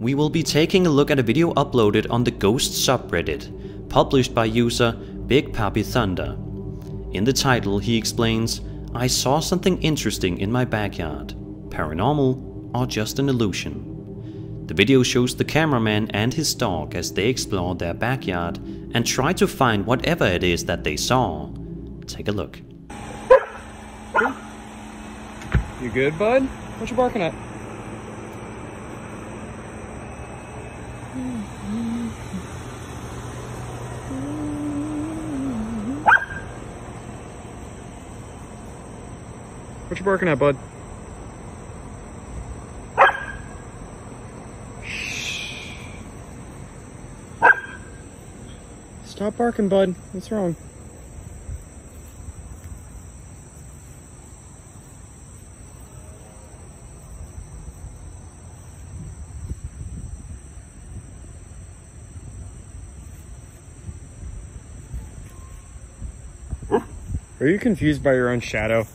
we will be taking a look at a video uploaded on the Ghost subreddit, published by user Big Papi Thunder. In the title he explains, "I saw something interesting in my backyard. Paranormal or just an illusion?" The video shows the cameraman and his dog as they explore their backyard and try to find whatever it is that they saw. Take a look. You good, bud? What you barking at? What you barking at, bud? Shh. Stop barking, bud. What's wrong? Are you confused by your own shadow?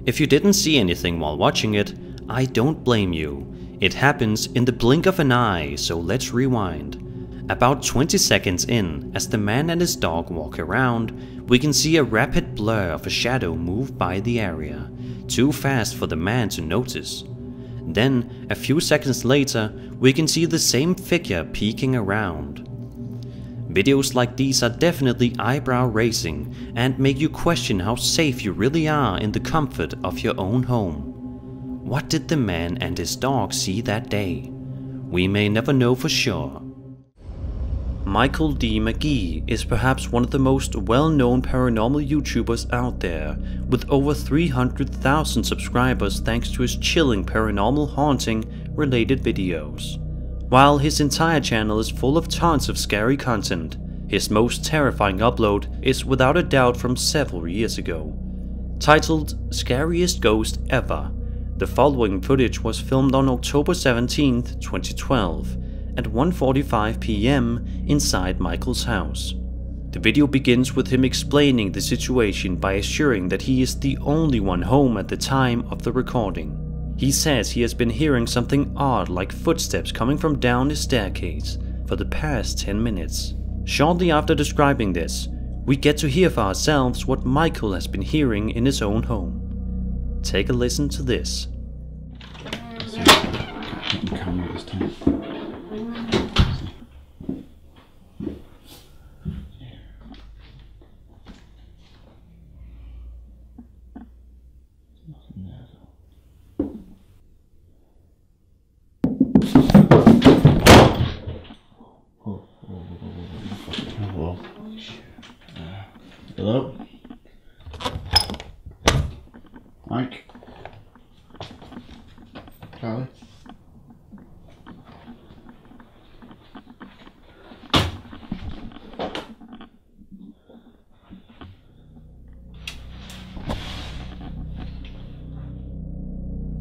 If you didn't see anything while watching it, I don't blame you. It happens in the blink of an eye, so let's rewind. About 20 seconds in, as the man and his dog walk around, we can see a rapid blur of a shadow move by the area, too fast for the man to notice. Then, a few seconds later, we can see the same figure peeking around. Videos like these are definitely eyebrow-raising and make you question how safe you really are in the comfort of your own home. What did the man and his dog see that day? We may never know for sure. Michael D. McGee is perhaps one of the most well-known paranormal YouTubers out there, with over 300,000 subscribers thanks to his chilling paranormal haunting related videos. While his entire channel is full of tons of scary content, his most terrifying upload is without a doubt from several years ago. Titled Scariest Ghost Ever, the following footage was filmed on October 17th, 2012 at 1:45 p.m. inside Michael's house. The video begins with him explaining the situation by assuring that he is the only one home at the time of the recording. He says he has been hearing something odd like footsteps coming from down his staircase for the past 10 minutes. Shortly after describing this, we get to hear for ourselves what Michael has been hearing in his own home. Take a listen to this. Hello? Mike? Charlie?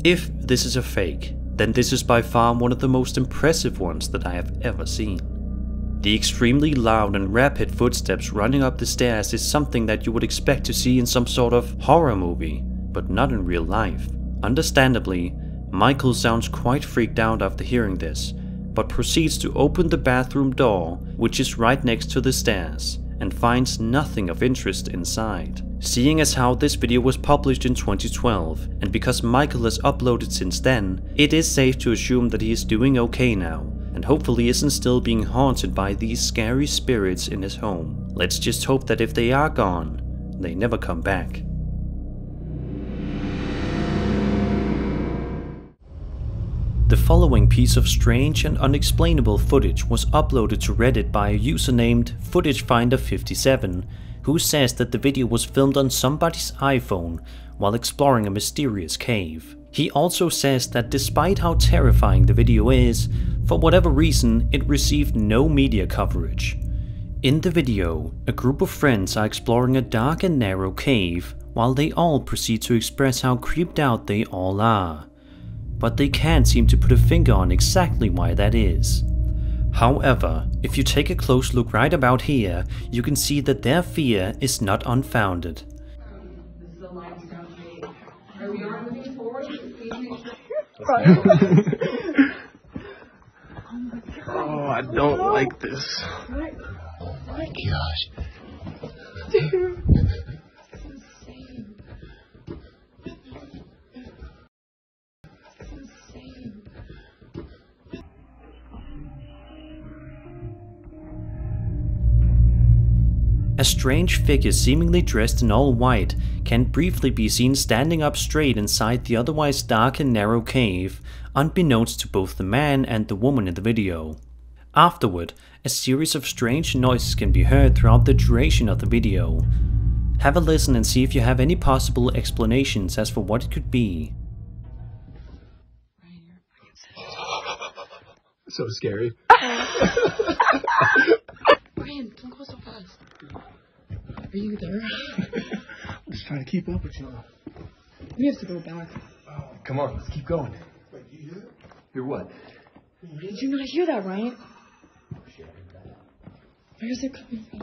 If this is a fake, then this is by far one of the most impressive ones that I have ever seen. The extremely loud and rapid footsteps running up the stairs is something that you would expect to see in some sort of horror movie, but not in real life. Understandably, Michael sounds quite freaked out after hearing this, but proceeds to open the bathroom door, which is right next to the stairs, and finds nothing of interest inside. Seeing as how this video was published in 2012, and because Michael has uploaded since then, it is safe to assume that he is doing okay now, and hopefully isn't still being haunted by these scary spirits in his home. Let's just hope that if they are gone, they never come back. The following piece of strange and unexplainable footage was uploaded to Reddit by a user named FootageFinder57, who says that the video was filmed on somebody's iPhone while exploring a mysterious cave. He also says that despite how terrifying the video is, for whatever reason it received no media coverage. In the video, a group of friends are exploring a dark and narrow cave, while they all proceed to express how creeped out they all are. But they can't seem to put a finger on exactly why that is. However, if you take a close look right about here, you can see that their fear is not unfounded. This is a limestone cave. We are moving forward. Oh, I don't like this. Oh my gosh. Dude. A strange figure seemingly dressed in all white can briefly be seen standing up straight inside the otherwise dark and narrow cave, unbeknownst to both the man and the woman in the video. Afterward, a series of strange noises can be heard throughout the duration of the video. Have a listen and see if you have any possible explanations as for what it could be. So scary. Brian, don't go so fast. Are you there? I'm just trying to keep up with you. We have to go back. Oh, come on, let's keep going. Wait, you hear it? Hear what? Did you not hear that, Ryan? Where is it coming from?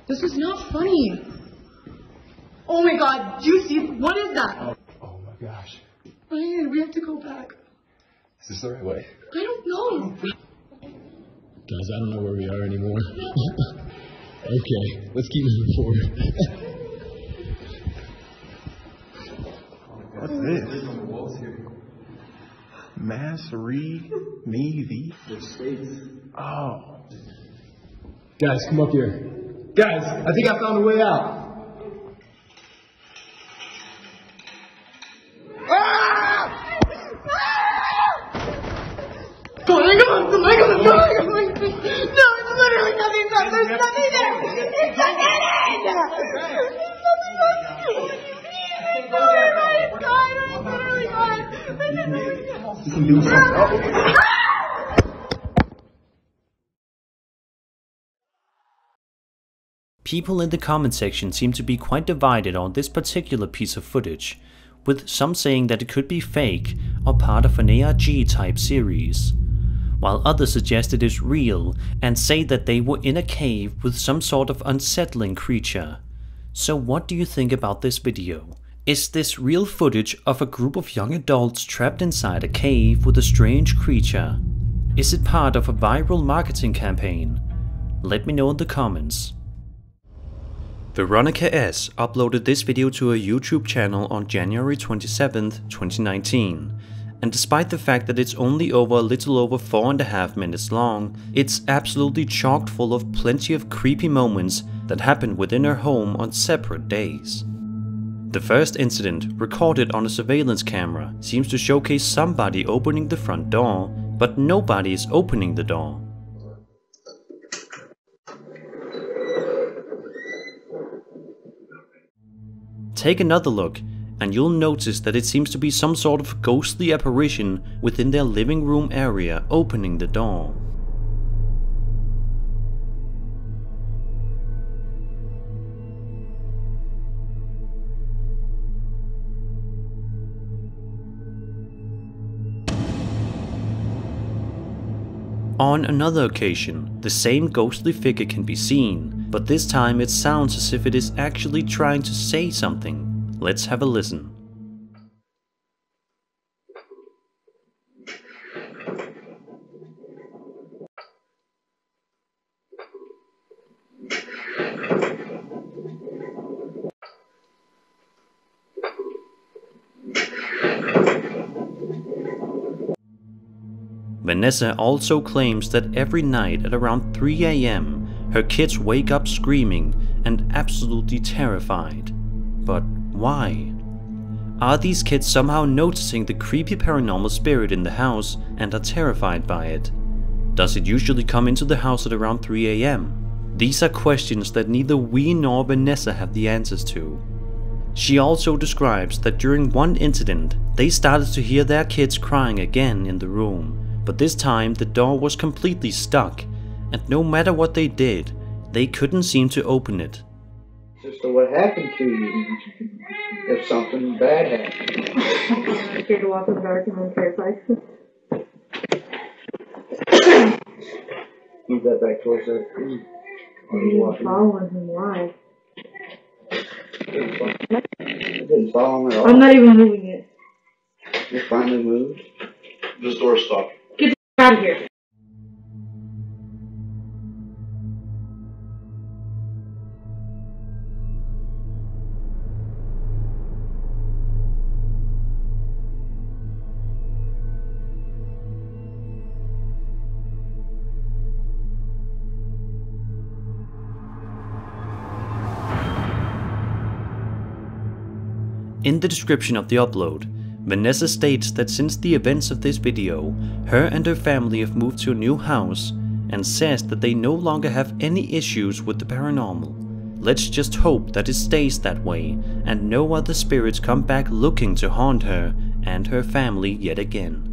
This is not funny. Oh my god, do you see? What is that? Oh my gosh. Ryan, we have to go back. Is this the right way? I don't know. Guys, I don't know where we are anymore. Okay, let's keep moving forward. What's this? Mass Re Navy. Oh. Guys, come up here. Guys, I think I found a way out. Come on. No, it's literally nothing there. There's nothing there. It's nothing there. It's gone. You can do something. People in the comment section seem to be quite divided on this particular piece of footage, with some saying that it could be fake or part of an ARG type series, while others suggest it is real and say that they were in a cave with some sort of unsettling creature. So what do you think about this video? Is this real footage of a group of young adults trapped inside a cave with a strange creature? Is it part of a viral marketing campaign? Let me know in the comments. Veronica S. uploaded this video to her YouTube channel on January 27th, 2019. And despite the fact that it's only over a little over 4.5 minutes long, it's absolutely chock full of plenty of creepy moments that happened within her home on separate days. The first incident, recorded on a surveillance camera, seems to showcase somebody opening the front door, but nobody is opening the door. Take another look, and you'll notice that it seems to be some sort of ghostly apparition within their living room area opening the door. On another occasion, the same ghostly figure can be seen, but this time it sounds as if it is actually trying to say something. Let's have a listen. Vanessa also claims that every night at around 3 AM, her kids wake up screaming and absolutely terrified. But why? Are these kids somehow noticing the creepy paranormal spirit in the house and are terrified by it? Does it usually come into the house at around 3 AM? These are questions that neither we nor Vanessa have the answers to. She also describes that during one incident, they started to hear their kids crying again in the room, but this time the door was completely stuck, and no matter what they did, they couldn't seem to open it. Just what happened to you if something bad happened. I'm scared to walk in the dark and I'm terrified. Move that back towards that tree. I'm following him. Why? I didn't follow him at all. I'm not even moving it. You finally moved? This door's stuck. Get the out of here. In the description of the upload, Vanessa states that since the events of this video, her and her family have moved to a new house and says that they no longer have any issues with the paranormal. Let's just hope that it stays that way and no other spirits come back looking to haunt her and her family yet again.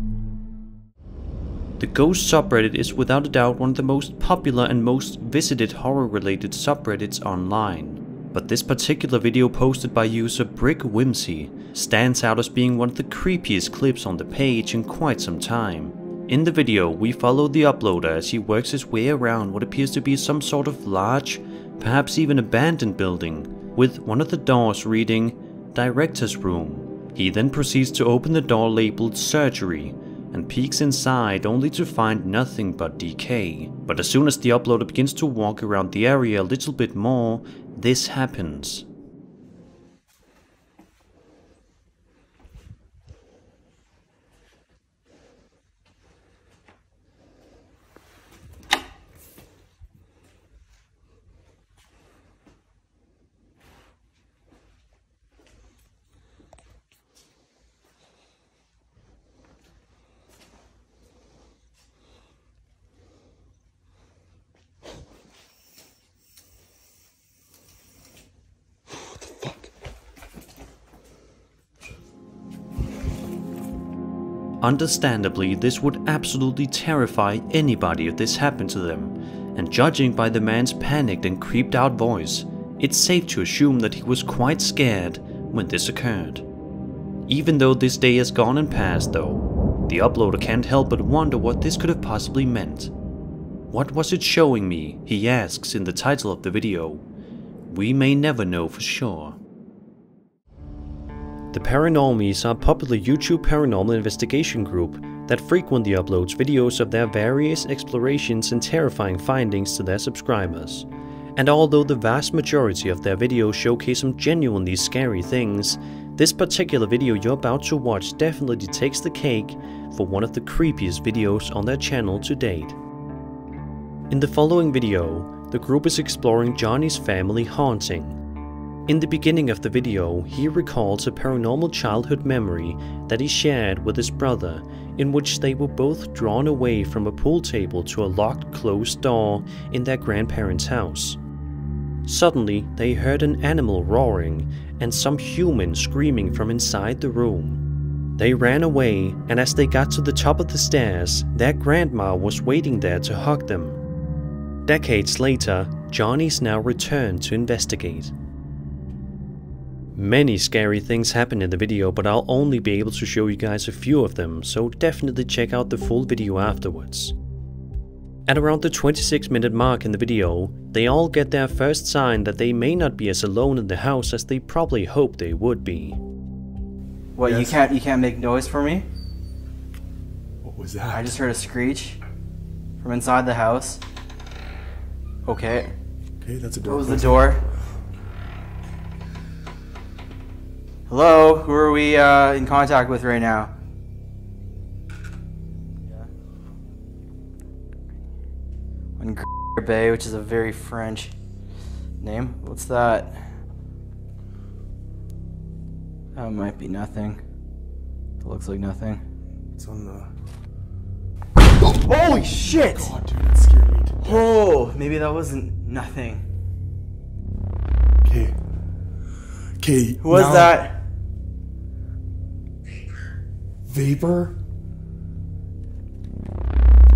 The Ghost subreddit is without a doubt one of the most popular and most visited horror-related subreddits online. But this particular video posted by user Brick Whimsy stands out as being one of the creepiest clips on the page in quite some time. In the video, we follow the uploader as he works his way around what appears to be some sort of large, perhaps even abandoned building, with one of the doors reading Director's Room. He then proceeds to open the door labeled Surgery and peeks inside only to find nothing but decay. But as soon as the uploader begins to walk around the area a little bit more, this happens. Understandably, this would absolutely terrify anybody if this happened to them, and judging by the man's panicked and creeped out voice, it's safe to assume that he was quite scared when this occurred. Even though this day has gone and passed though, the uploader can't help but wonder what this could have possibly meant. What was it showing me, he asks in the title of the video. We may never know for sure. The Paranormies are a popular YouTube paranormal investigation group that frequently uploads videos of their various explorations and terrifying findings to their subscribers. And although the vast majority of their videos showcase some genuinely scary things, this particular video you're about to watch definitely takes the cake for one of the creepiest videos on their channel to date. In the following video, the group is exploring Johnny's family haunting. In the beginning of the video, he recalls a paranormal childhood memory that he shared with his brother, in which they were both drawn away from a pool table to a locked closed door in their grandparents' house. Suddenly, they heard an animal roaring and some human screaming from inside the room. They ran away, and as they got to the top of the stairs, their grandma was waiting there to hug them. Decades later, Johnny's now returned to investigate. Many scary things happen in the video, but I'll only be able to show you guys a few of them, so definitely check out the full video afterwards. At around the 26-minute mark in the video, they all get their first sign that they may not be as alone in the house as they probably hoped they would be. What, yes. You can't make noise for me? What was that? I just heard a screech from inside the house. Okay. Okay, that's a door. Close the door. Hello, who are we in contact with right now? On Bay, which is a very French name. What's that? That might be nothing. It looks like nothing. It's on the... Holy shit! God, dude, that scared me to death. Oh, maybe that wasn't nothing. Okay. Okay. Who was that? Vapor?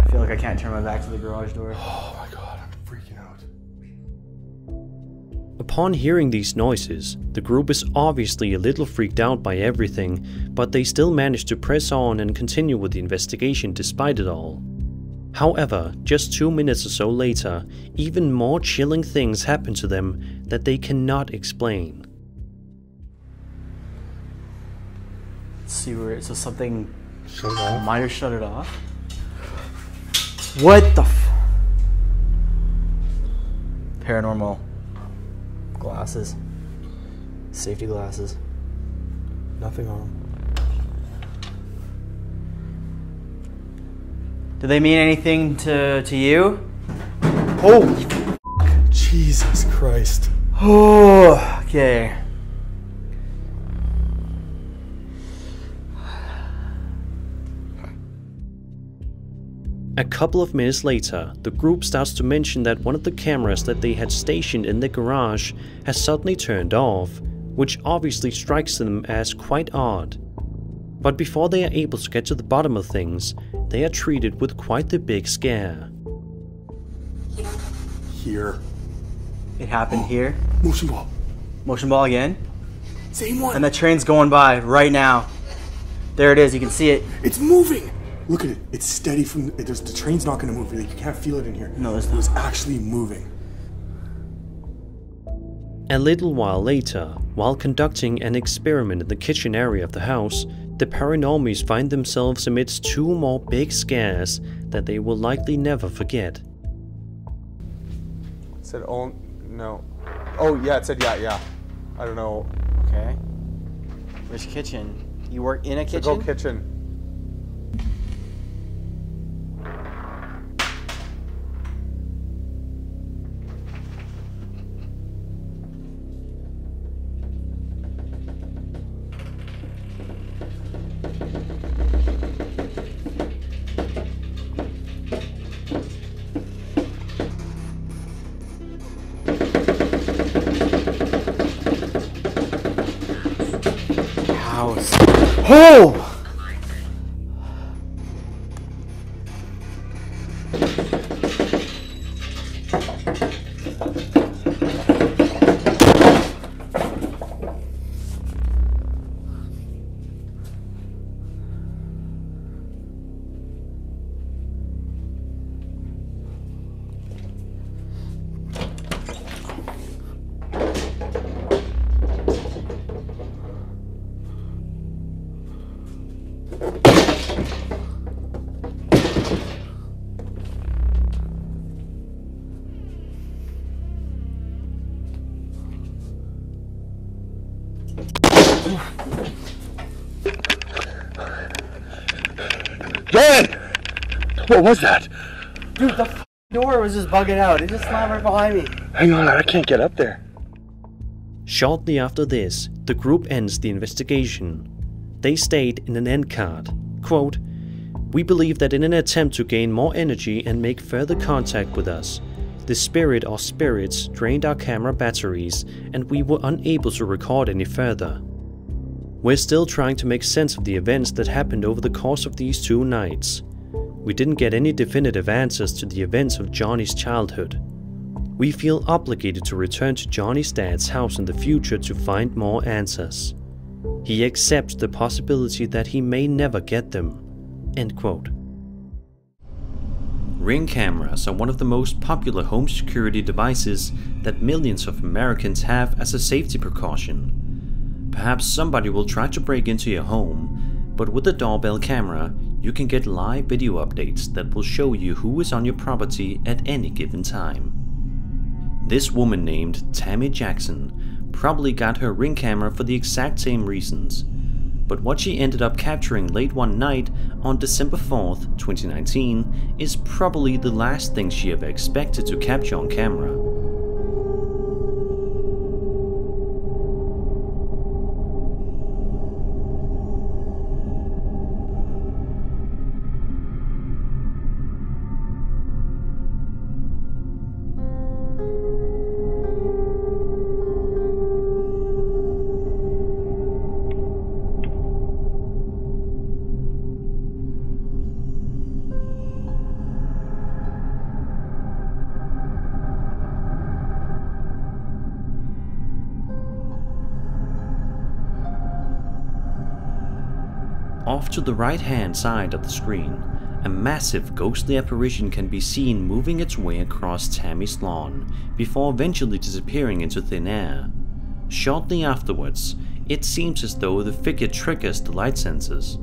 I feel like I can't turn my back to the garage door. Oh my god, I'm freaking out. Upon hearing these noises, the group is obviously a little freaked out by everything, but they still manage to press on and continue with the investigation despite it all. However, just 2 minutes or so later, even more chilling things happen to them that they cannot explain. Let's see where. So something. Shut it off. Might have shut it off. What the? Paranormal glasses. Safety glasses. Nothing on them. Do they mean anything to you? Holy Jesus Christ. Oh, okay. A couple of minutes later, the group starts to mention that one of the cameras that they had stationed in the garage has suddenly turned off, which obviously strikes them as quite odd. But before they are able to get to the bottom of things, they are treated with quite the big scare. Here. It happened here. Motion ball. Motion ball again. Same one. And the train's going by right now. There it is, you can see it. It's moving. Look at it. It's steady from. The train's not going to move. You can't feel it in here. No, it's It not. was actually moving. A little while later, while conducting an experiment in the kitchen area of the house, the paranormies find themselves amidst two more big scares that they will likely never forget. It said, oh, no. Oh, yeah, it said, yeah. I don't know. Okay. Which kitchen? You work in a kitchen? So go kitchen. House. Oh! Jen! What was that? Dude, the door was just bugging out. It just slammed right behind me. Hang on, I can't get up there. Shortly after this, the group ends the investigation. They state in an end card, quote, "We believe that in an attempt to gain more energy and make further contact with us, the spirit or spirits drained our camera batteries and we were unable to record any further. We're still trying to make sense of the events that happened over the course of these 2 nights. We didn't get any definitive answers to the events of Johnny's childhood. We feel obligated to return to Johnny's dad's house in the future to find more answers. He accepts the possibility that he may never get them." End quote. Ring cameras are one of the most popular home security devices that millions of Americans have as a safety precaution. Perhaps somebody will try to break into your home, but with a doorbell camera, you can get live video updates that will show you who is on your property at any given time. This woman named Tammy Jackson probably got her Ring camera for the exact same reasons, but what she ended up capturing late one night on December 4th, 2019 is probably the last thing she ever expected to capture on camera. Off to the right hand side of the screen, a massive ghostly apparition can be seen moving its way across Tammy's lawn, before eventually disappearing into thin air. Shortly afterwards, It seems as though the figure triggers the light sensors.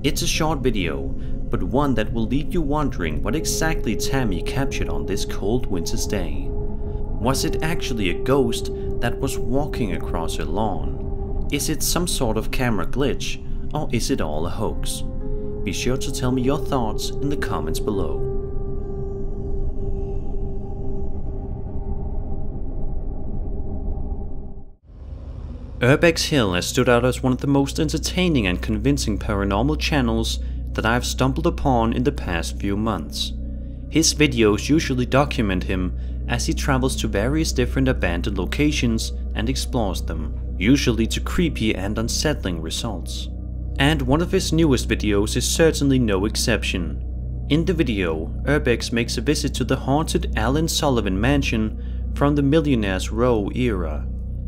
It's a short video, but one that will leave you wondering what exactly Tammy captured on this cold winter's day. Was it actually a ghost that was walking across her lawn? Is it some sort of camera glitch, or is it all a hoax? Be sure to tell me your thoughts in the comments below. Urbex Hill has stood out as one of the most entertaining and convincing paranormal channels that I have stumbled upon in the past few months. His videos usually document him as he travels to various different abandoned locations and explores them, usually to creepy and unsettling results. And one of his newest videos is certainly no exception. In the video, Urbex makes a visit to the haunted Alan Sullivan mansion from the Millionaire's Row era.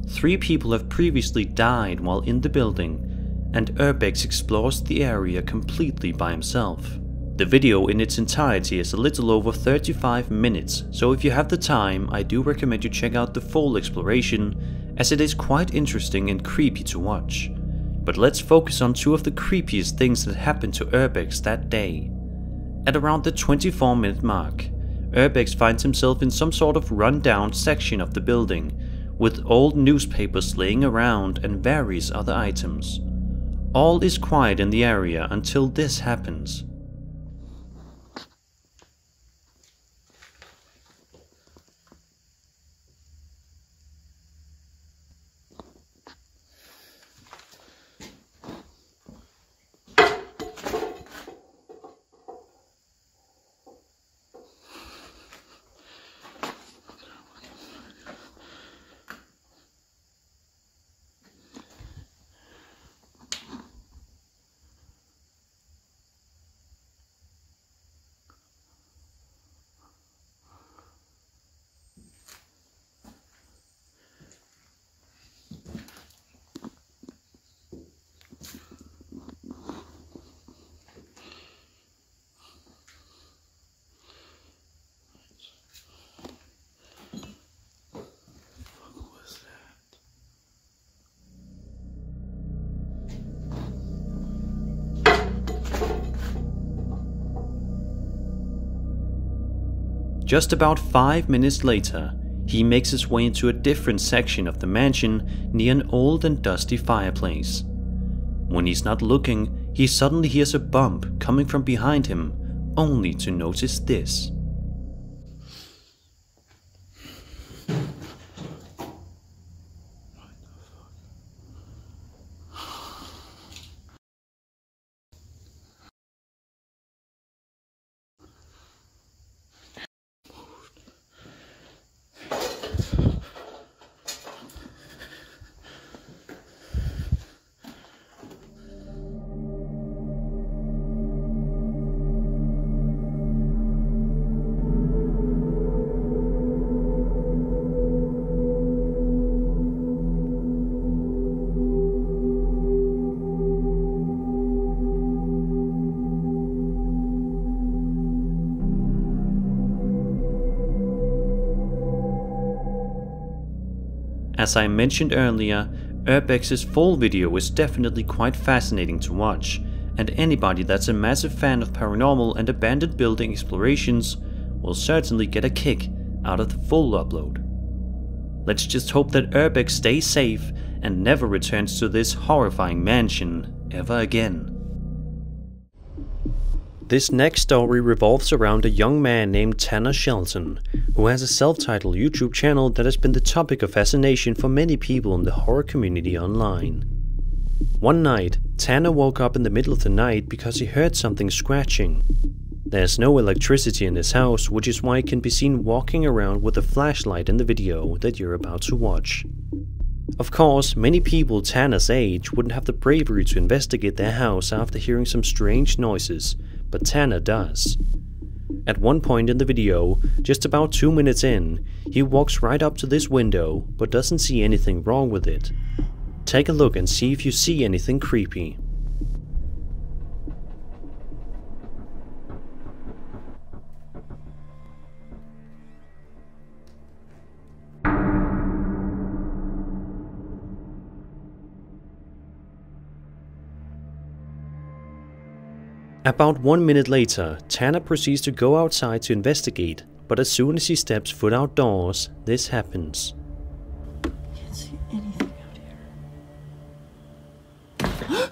3 people have previously died while in the building, and Urbex explores the area completely by himself. The video in its entirety is a little over 35 minutes, so if you have the time, I do recommend you check out the full exploration, as it is quite interesting and creepy to watch. But let's focus on 2 of the creepiest things that happened to Urbex that day. At around the 24-minute mark, Urbex finds himself in some sort of run-down section of the building, with old newspapers laying around and various other items. All is quiet in the area until this happens. Just about 5 minutes later, he makes his way into a different section of the mansion near an old and dusty fireplace. When he's not looking, he suddenly hears a bump coming from behind him, only to notice this. As I mentioned earlier, Urbex's full video is definitely quite fascinating to watch, and anybody that's a massive fan of paranormal and abandoned building explorations will certainly get a kick out of the full upload. Let's just hope that Urbex stays safe and never returns to this horrifying mansion ever again. This next story revolves around a young man named Tanner Shelton, who has a self-titled YouTube channel that has been the topic of fascination for many people in the horror community online. One night, Tanner woke up in the middle of the night because he heard something scratching. There's no electricity in his house, which is why he can be seen walking around with a flashlight in the video that you're about to watch. Of course, many people Tanner's age wouldn't have the bravery to investigate their house after hearing some strange noises, but Tanner does. At one point in the video, just about 2 minutes in, he walks right up to this window but doesn't see anything wrong with it. Take a look and see if you see anything creepy. About 1 minute later, Tanner proceeds to go outside to investigate, but as soon as he steps foot outdoors, this happens. Can't see anything out here. What the hell?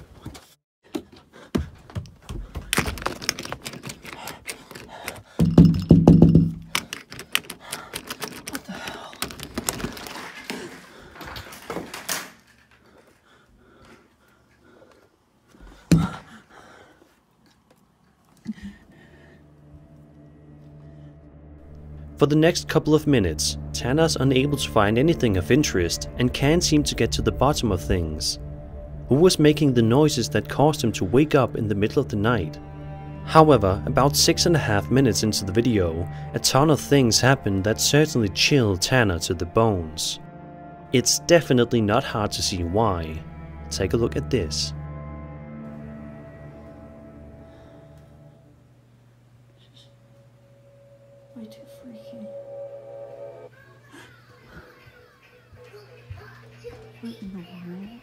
For the next couple of minutes, Tanner's unable to find anything of interest and can't seem to get to the bottom of things. Who was making the noises that caused him to wake up in the middle of the night? However, about 6.5 minutes into the video, a ton of things happened that certainly chilled Tanner to the bones. It's definitely not hard to see why. Take a look at this. Way too freaky. What in the world?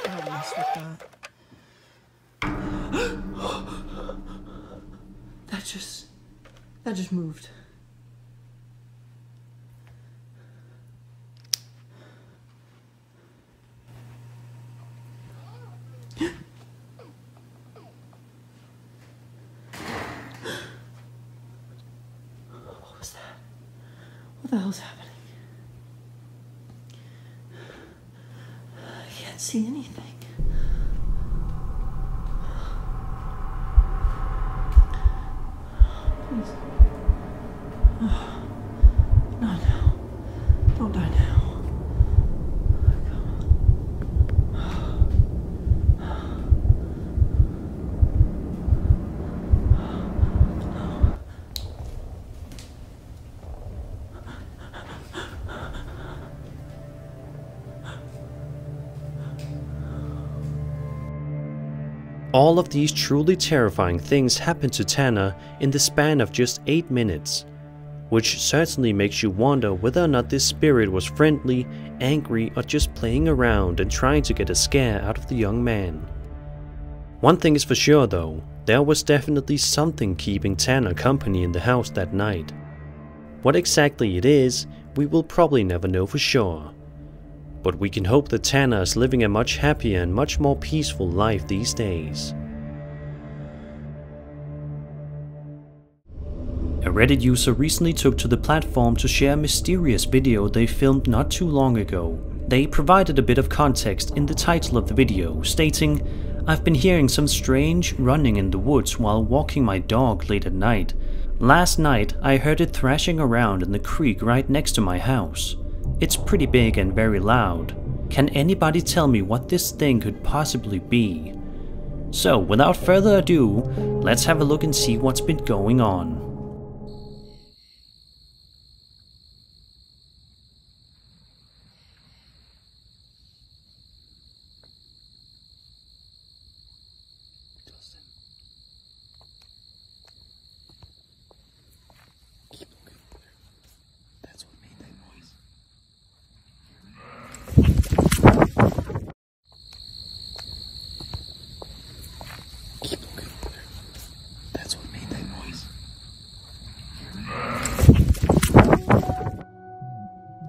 Don't mess with that. That just moved. What was that? What the hell's happening? I can't see anything. Please. Oh, not now. Don't die now. All of these truly terrifying things happened to Tanner in the span of just 8 minutes, which certainly makes you wonder whether or not this spirit was friendly, angry, or just playing around and trying to get a scare out of the young man. One thing is for sure though, there was definitely something keeping Tanner company in the house that night. What exactly it is, we will probably never know for sure. But we can hope that Tanner is living a much happier and much more peaceful life these days. A Reddit user recently took to the platform to share a mysterious video they filmed not too long ago. They provided a bit of context in the title of the video, stating, "I've been hearing some strange running in the woods while walking my dog late at night. Last night I heard it thrashing around in the creek right next to my house. It's pretty big and very loud. Can anybody tell me what this thing could possibly be?" So without further ado, let's have a look and see what's been going on.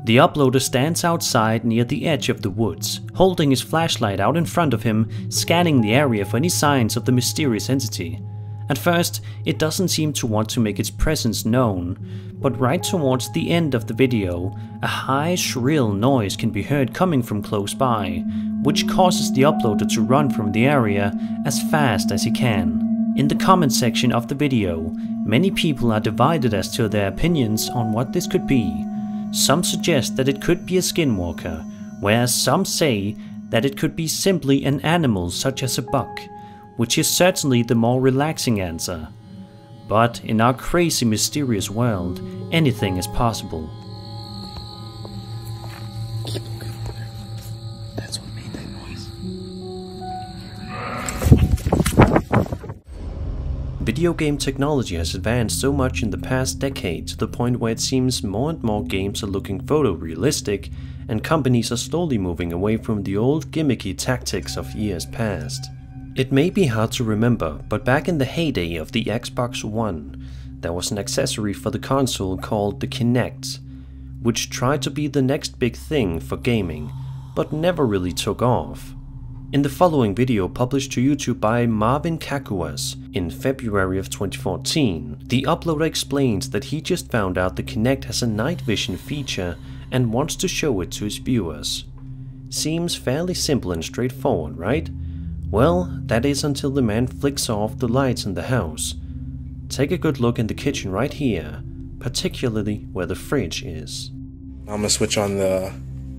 The uploader stands outside near the edge of the woods, holding his flashlight out in front of him, scanning the area for any signs of the mysterious entity. At first, it doesn't seem to want to make its presence known, but right towards the end of the video, a high, shrill noise can be heard coming from close by, which causes the uploader to run from the area as fast as he can. In the comment section of the video, many people are divided as to their opinions on what this could be. Some suggest that it could be a skinwalker, whereas some say that it could be simply an animal such as a buck, which is certainly the more relaxing answer. But in our crazy mysterious world, anything is possible. That's what made that noise. Video game technology has advanced so much in the past decade to the point where it seems more and more games are looking photorealistic and companies are slowly moving away from the old gimmicky tactics of years past. It may be hard to remember, but back in the heyday of the Xbox One, there was an accessory for the console called the Kinect, which tried to be the next big thing for gaming, but never really took off. In the following video published to YouTube by Marvin Kakuas in February of 2014, the uploader explains that he just found out the Kinect has a night vision feature and wants to show it to his viewers. Seems fairly simple and straightforward, right? Well, that is until the man flicks off the lights in the house. Take a good look in the kitchen right here, particularly where the fridge is. I'm gonna switch on the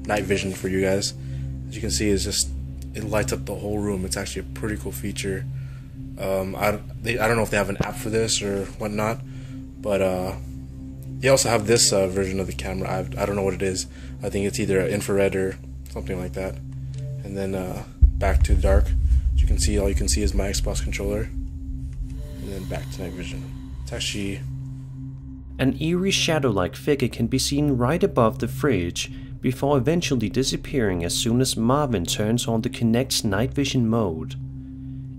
night vision for you guys. As you can see, it lights up the whole room. It's actually a pretty cool feature. I don't know if they have an app for this or whatnot, but they also have this version of the camera. I don't know what it is. I think it's either infrared or something like that. And then back to dark. As you can see, all you can see is my Xbox controller. And then back to night vision. It's actually... An eerie shadow-like figure can be seen right above the fridge before eventually disappearing as soon as Marvin turns on the Kinect's night vision mode.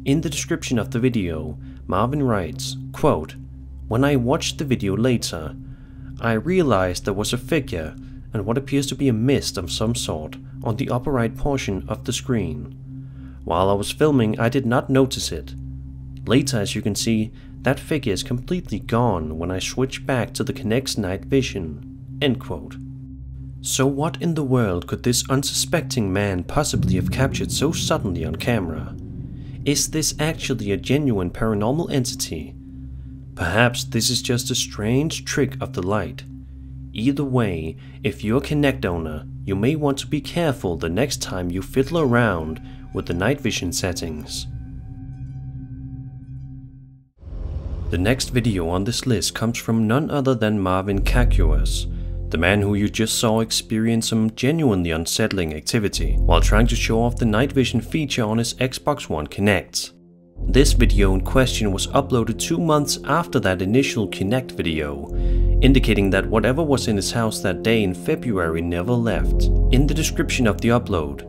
In the description of the video, Marvin writes, quote, "When I watched the video later, I realized there was a figure and what appears to be a mist of some sort on the upper right portion of the screen. While I was filming, I did not notice it. Later, as you can see, that figure is completely gone when I switch back to the Kinect's night vision." End quote. So what in the world could this unsuspecting man possibly have captured so suddenly on camera? Is this actually a genuine paranormal entity? Perhaps this is just a strange trick of the light. Either way, if you're a Kinect owner, you may want to be careful the next time you fiddle around with the night vision settings. The next video on this list comes from none other than Marvin Kakuas, the man who you just saw experience some genuinely unsettling activity while trying to show off the night vision feature on his Xbox One Kinect. This video in question was uploaded 2 months after that initial Kinect video, indicating that whatever was in his house that day in February never left. In the description of the upload,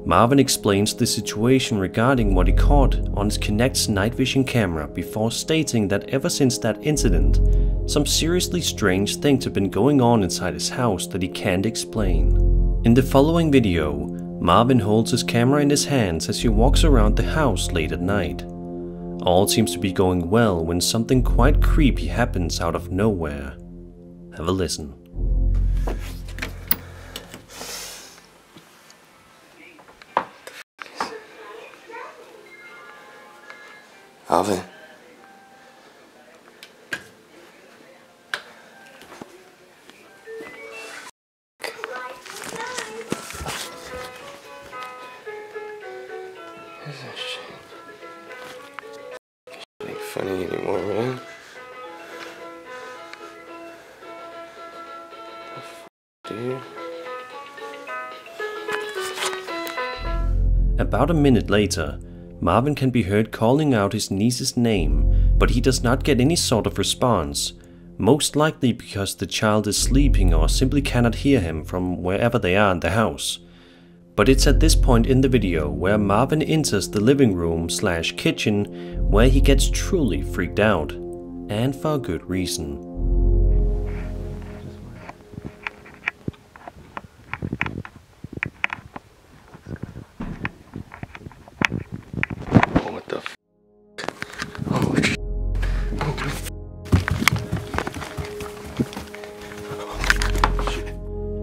Marvin explains the situation regarding what he caught on his Kinect's night vision camera before stating that ever since that incident, some seriously strange things have been going on inside his house that he can't explain. In the following video, Marvin holds his camera in his hands as he walks around the house late at night. All seems to be going well when something quite creepy happens out of nowhere. Have a listen. Alvin. Ain't funny anymore, man. Dude. About a minute later, Marvin can be heard calling out his niece's name, but he does not get any sort of response, most likely because the child is sleeping or simply cannot hear him from wherever they are in the house. But it's at this point in the video where Marvin enters the living room / kitchen where he gets truly freaked out, and for a good reason.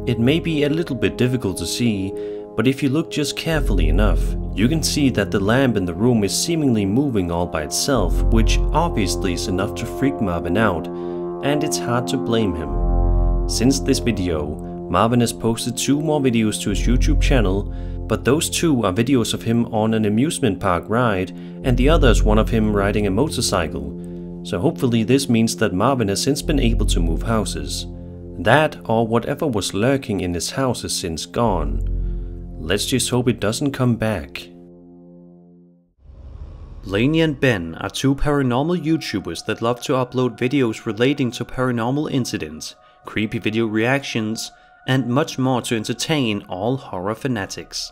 It may be a little bit difficult to see, but if you look just carefully enough, you can see that the lamp in the room is seemingly moving all by itself, which obviously is enough to freak Marvin out, and it's hard to blame him. Since this video, Marvin has posted 2 more videos to his YouTube channel, but those 2 are videos of him on an amusement park ride, and the other is one of him riding a motorcycle. So hopefully this means that Marvin has since been able to move houses. That or whatever was lurking in his house is since gone. Let's just hope it doesn't come back. Lainey and Ben are 2 paranormal YouTubers that love to upload videos relating to paranormal incidents, creepy video reactions, and much more to entertain all horror fanatics.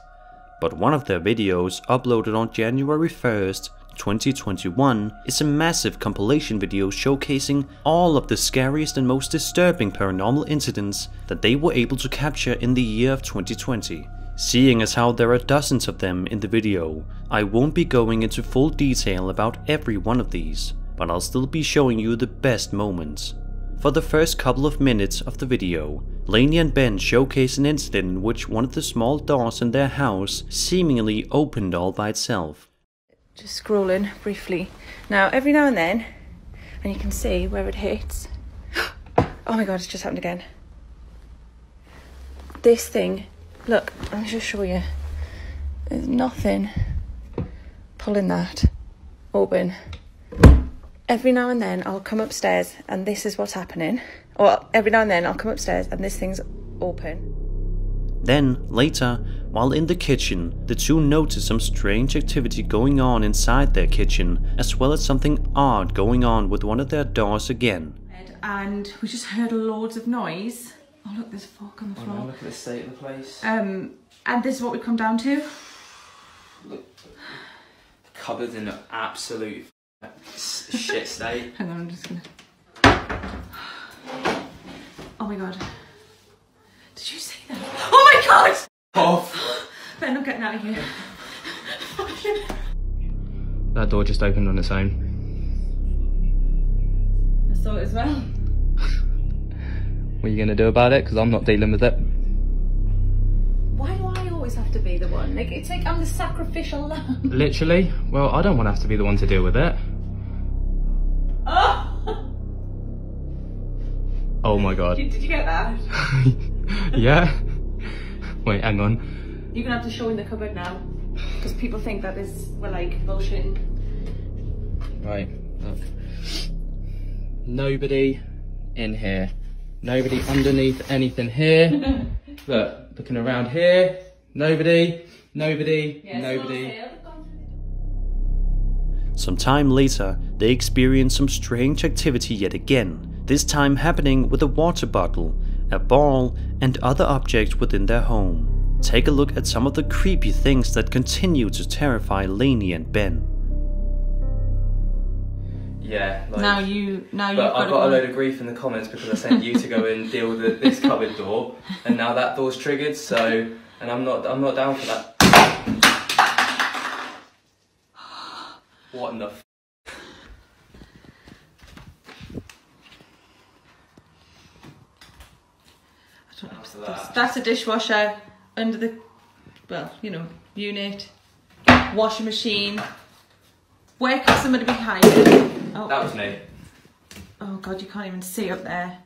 But one of their videos, uploaded on January 1st, 2021, is a massive compilation video showcasing all of the scariest and most disturbing paranormal incidents that they were able to capture in the year of 2020. Seeing as how there are dozens of them in the video, I won't be going into full detail about every one of these, but I'll still be showing you the best moments. For the first couple of minutes of the video, Lainey and Ben showcase an incident in which one of the small doors in their house seemingly opened all by itself. Just scrolling briefly. Now, every now and then, and you can see where it hits. Oh my god, it's just happened again. This thing, look, let me just show you. There's nothing pulling that open. Every now and then I'll come upstairs and this is what's happening. Or every now and then I'll come upstairs and this thing's open. Then, later, while in the kitchen, the two notice some strange activity going on inside their kitchen, as well as something odd going on with one of their doors again. And we just heard loads of noise. Oh look, there's a fork on the floor. Oh no, look at the state of the place. And this is what we come down to. Look, the cupboard's in an absolute shit state. Hang on, I'm just gonna... Oh my god. Did you see that? Oh my god! Off! Ben, I'm getting out of here. That door just opened on its own. I saw it as well. What are you going to do about it? Because I'm not dealing with it. Why do I always have to be the one? Like, it's like I'm the sacrificial lamb. Literally? Well, I don't want to have to be the one to deal with it. Oh! Oh my god. Did you get that? Yeah? Wait, hang on. You're gonna have to show in the cupboard now. Because people think that we're like bullshitting. Right, look. Nobody in here. Nobody underneath anything here. Look, looking around here. Nobody. Nobody. Some time later, they experience some strange activity yet again, this time happening with a water bottle, a ball, and other objects within their home. Take a look at some of the creepy things that continue to terrify Lainey and Ben. Yeah, like, now you've but I got a load of grief in the comments because I sent you to go and deal with this cupboard door, and now that door's triggered. So, and I'm not down for that. What in the f? That's a dishwasher under the, well, you know, unit, washing machine. Where could somebody be hiding? Oh. That was me. Oh god, you can't even see up there.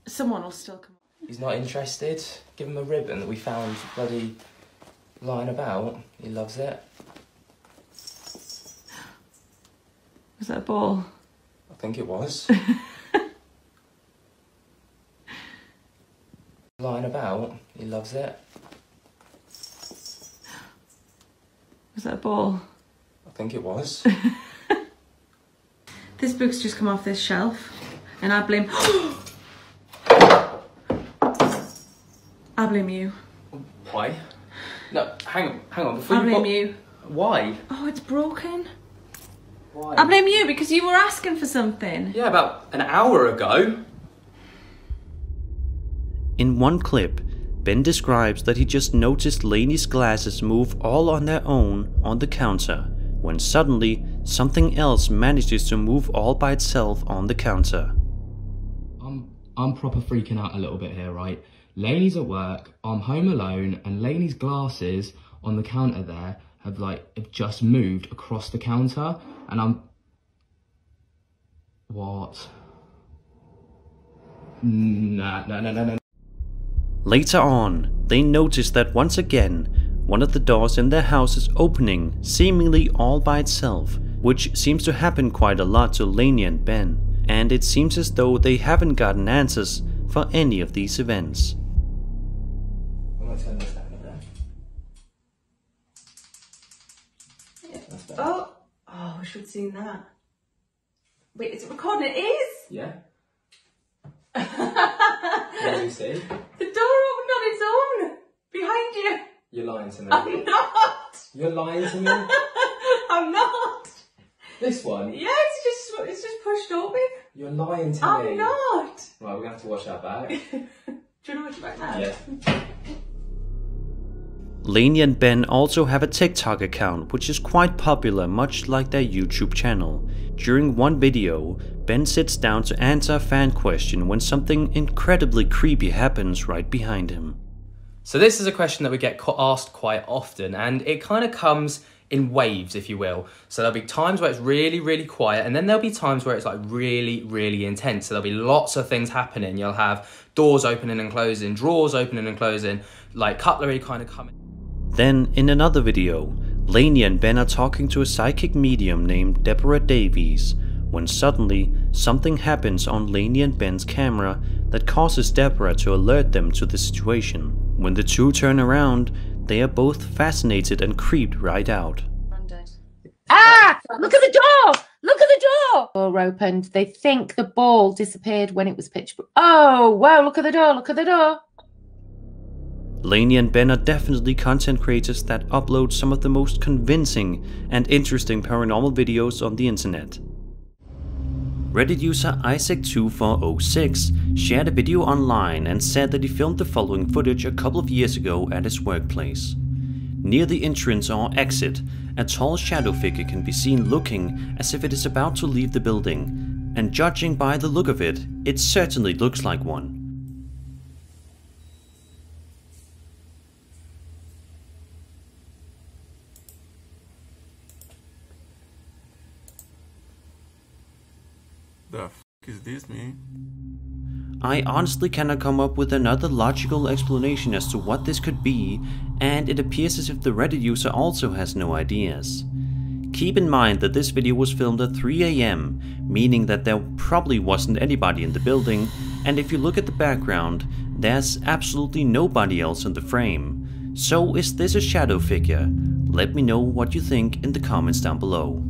Someone will still come. He's not interested. Give him a ribbon that we found bloody lying about. He loves it. Was that a ball? I think it was. Lying about. He loves it. Was that a ball? I think it was. This book's just come off this shelf, and I blame. I blame you. Why? No, hang on. Before I blame you. Why? Oh, it's broken. Why? I blame you because you were asking for something. Yeah, about an hour ago. In one clip, Ben describes that he just noticed Lainey's glasses move all on their own on the counter, when suddenly something else manages to move all by itself on the counter. I'm proper freaking out a little bit here, right? Lainey's at work, I'm home alone, and Lainey's glasses on the counter there have just moved across the counter, and I'm... What? No. Later on, they notice that once again, one of the doors in their house is opening, seemingly all by itself, which seems to happen quite a lot to Lainey and Ben, and it seems as though they haven't gotten answers for any of these events. I'm gonna turn this down a bit. Oh, I should have seen that. Wait, is it recording? It is? Yeah. What do you see? The door opened on its own. Behind you. You're lying to me. I'm not. You're lying to me? I'm not. This one? Yeah, it's just pushed open. You're lying to me. I'm not. Right, we're gonna have to watch that back. Do you want to watch it back now? Yeah. Lainey and Ben also have a TikTok account which is quite popular, much like their YouTube channel. During one video, Ben sits down to answer a fan question when something incredibly creepy happens right behind him. So this is a question that we get asked quite often, and it kind of comes in waves, if you will. So there'll be times where it's really, really quiet, and then there'll be times where it's like really, really intense. So there'll be lots of things happening. You'll have doors opening and closing, drawers opening and closing, like cutlery kind of coming. Then, in another video, Lainey and Ben are talking to a psychic medium named Deborah Davies, when suddenly something happens on Lainey and Ben's camera that causes Deborah to alert them to the situation. When the two turn around, they are both fascinated and creeped right out. Ah! Look at the door! Look at the door! Door opened. They think the ball disappeared when it was pitch black. Oh, wow, look at the door, look at the door. Lainey and Ben are definitely content creators that upload some of the most convincing and interesting paranormal videos on the internet. Reddit user Isaac2406 shared a video online and said that he filmed the following footage a couple of years ago at his workplace. Near the entrance or exit, a tall shadow figure can be seen looking as if it is about to leave the building, and judging by the look of it, it certainly looks like one. The f is this, man? I honestly cannot come up with another logical explanation as to what this could be, and it appears as if the Reddit user also has no ideas. Keep in mind that this video was filmed at 3 AM, meaning that there probably wasn't anybody in the building, and if you look at the background, there's absolutely nobody else in the frame. So is this a shadow figure? Let me know what you think in the comments down below.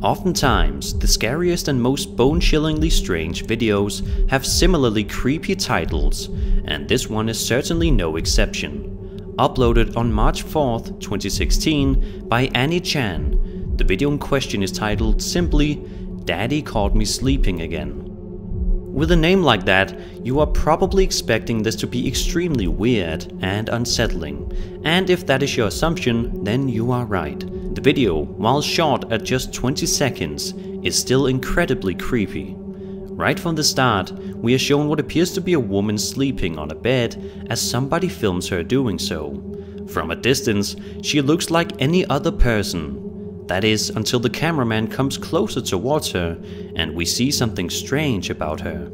Oftentimes, the scariest and most bone-chillingly strange videos have similarly creepy titles, and this one is certainly no exception. Uploaded on March 4th, 2016 by Annie Chan, the video in question is titled simply, "Daddy Caught Me Sleeping Again." With a name like that, you are probably expecting this to be extremely weird and unsettling, and if that is your assumption, then you are right. The video, while short at just 20 seconds, is still incredibly creepy. Right from the start, we are shown what appears to be a woman sleeping on a bed as somebody films her doing so. From a distance, she looks like any other person. That is, until the cameraman comes closer towards her and we see something strange about her.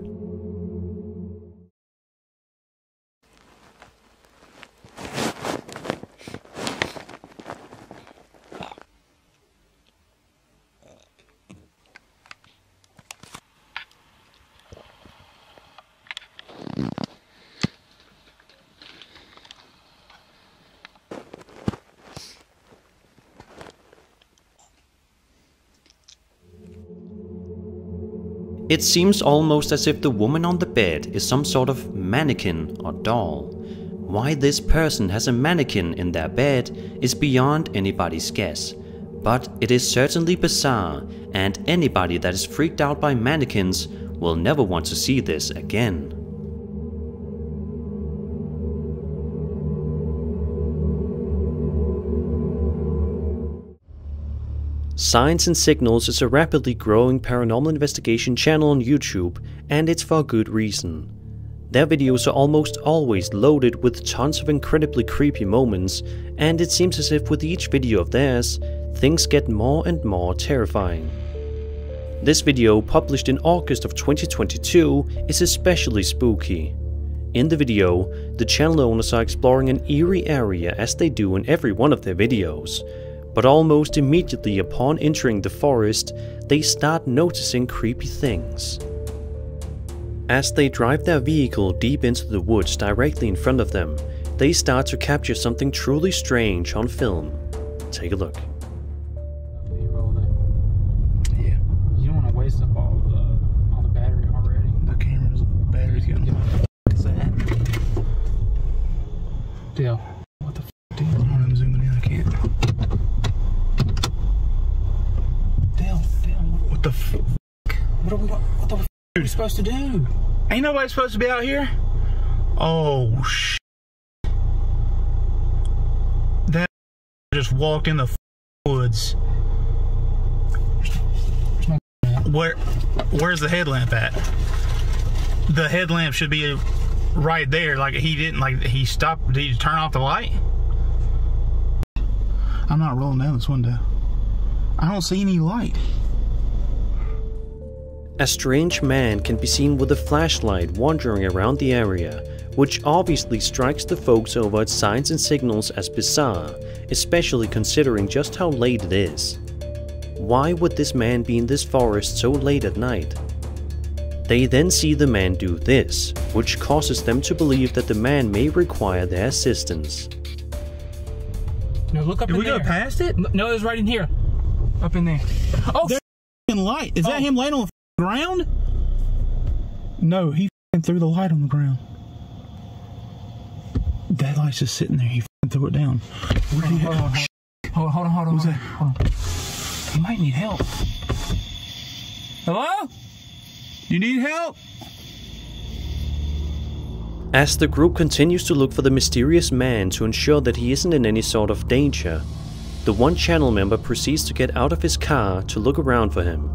It seems almost as if the woman on the bed is some sort of mannequin or doll. Why this person has a mannequin in their bed is beyond anybody's guess, but it is certainly bizarre, and anybody that is freaked out by mannequins will never want to see this again. Signs and Signals is a rapidly growing paranormal investigation channel on YouTube, and it's for good reason. Their videos are almost always loaded with tons of incredibly creepy moments, and it seems as if with each video of theirs, things get more and more terrifying. This video, published in August of 2022, is especially spooky. In the video, the channel owners are exploring an eerie area as they do in every one of their videos. But almost immediately upon entering the forest, they start noticing creepy things. As they drive their vehicle deep into the woods directly in front of them, they start to capture something truly strange on film. Take a look. Yeah. You don't want to waste up all the What are we supposed to do? Ain't nobody supposed to be out here? Oh, shit. That just walked in the woods. Where's the headlamp at? The headlamp should be right there. Like he didn't, like he stopped. Did he turn off the light? I'm not rolling down this window. I don't see any light. A strange man can be seen with a flashlight wandering around the area, which obviously strikes the folks over its signs and signals as bizarre, especially considering just how late it is. Why would this man be in this forest so late at night? They then see the man do this, which causes them to believe that the man may require their assistance. No, look up in there. Did we go past it? No, it's right in here. Up in there. Oh, there's light. Is that him laying on the ground? No, he threw the light on the ground. That light's just sitting there. He threw it down. Hold on. What's that? Hold on. He might need help. Hello? You need help? As the group continues to look for the mysterious man to ensure that he isn't in any sort of danger, the one channel member proceeds to get out of his car to look around for him.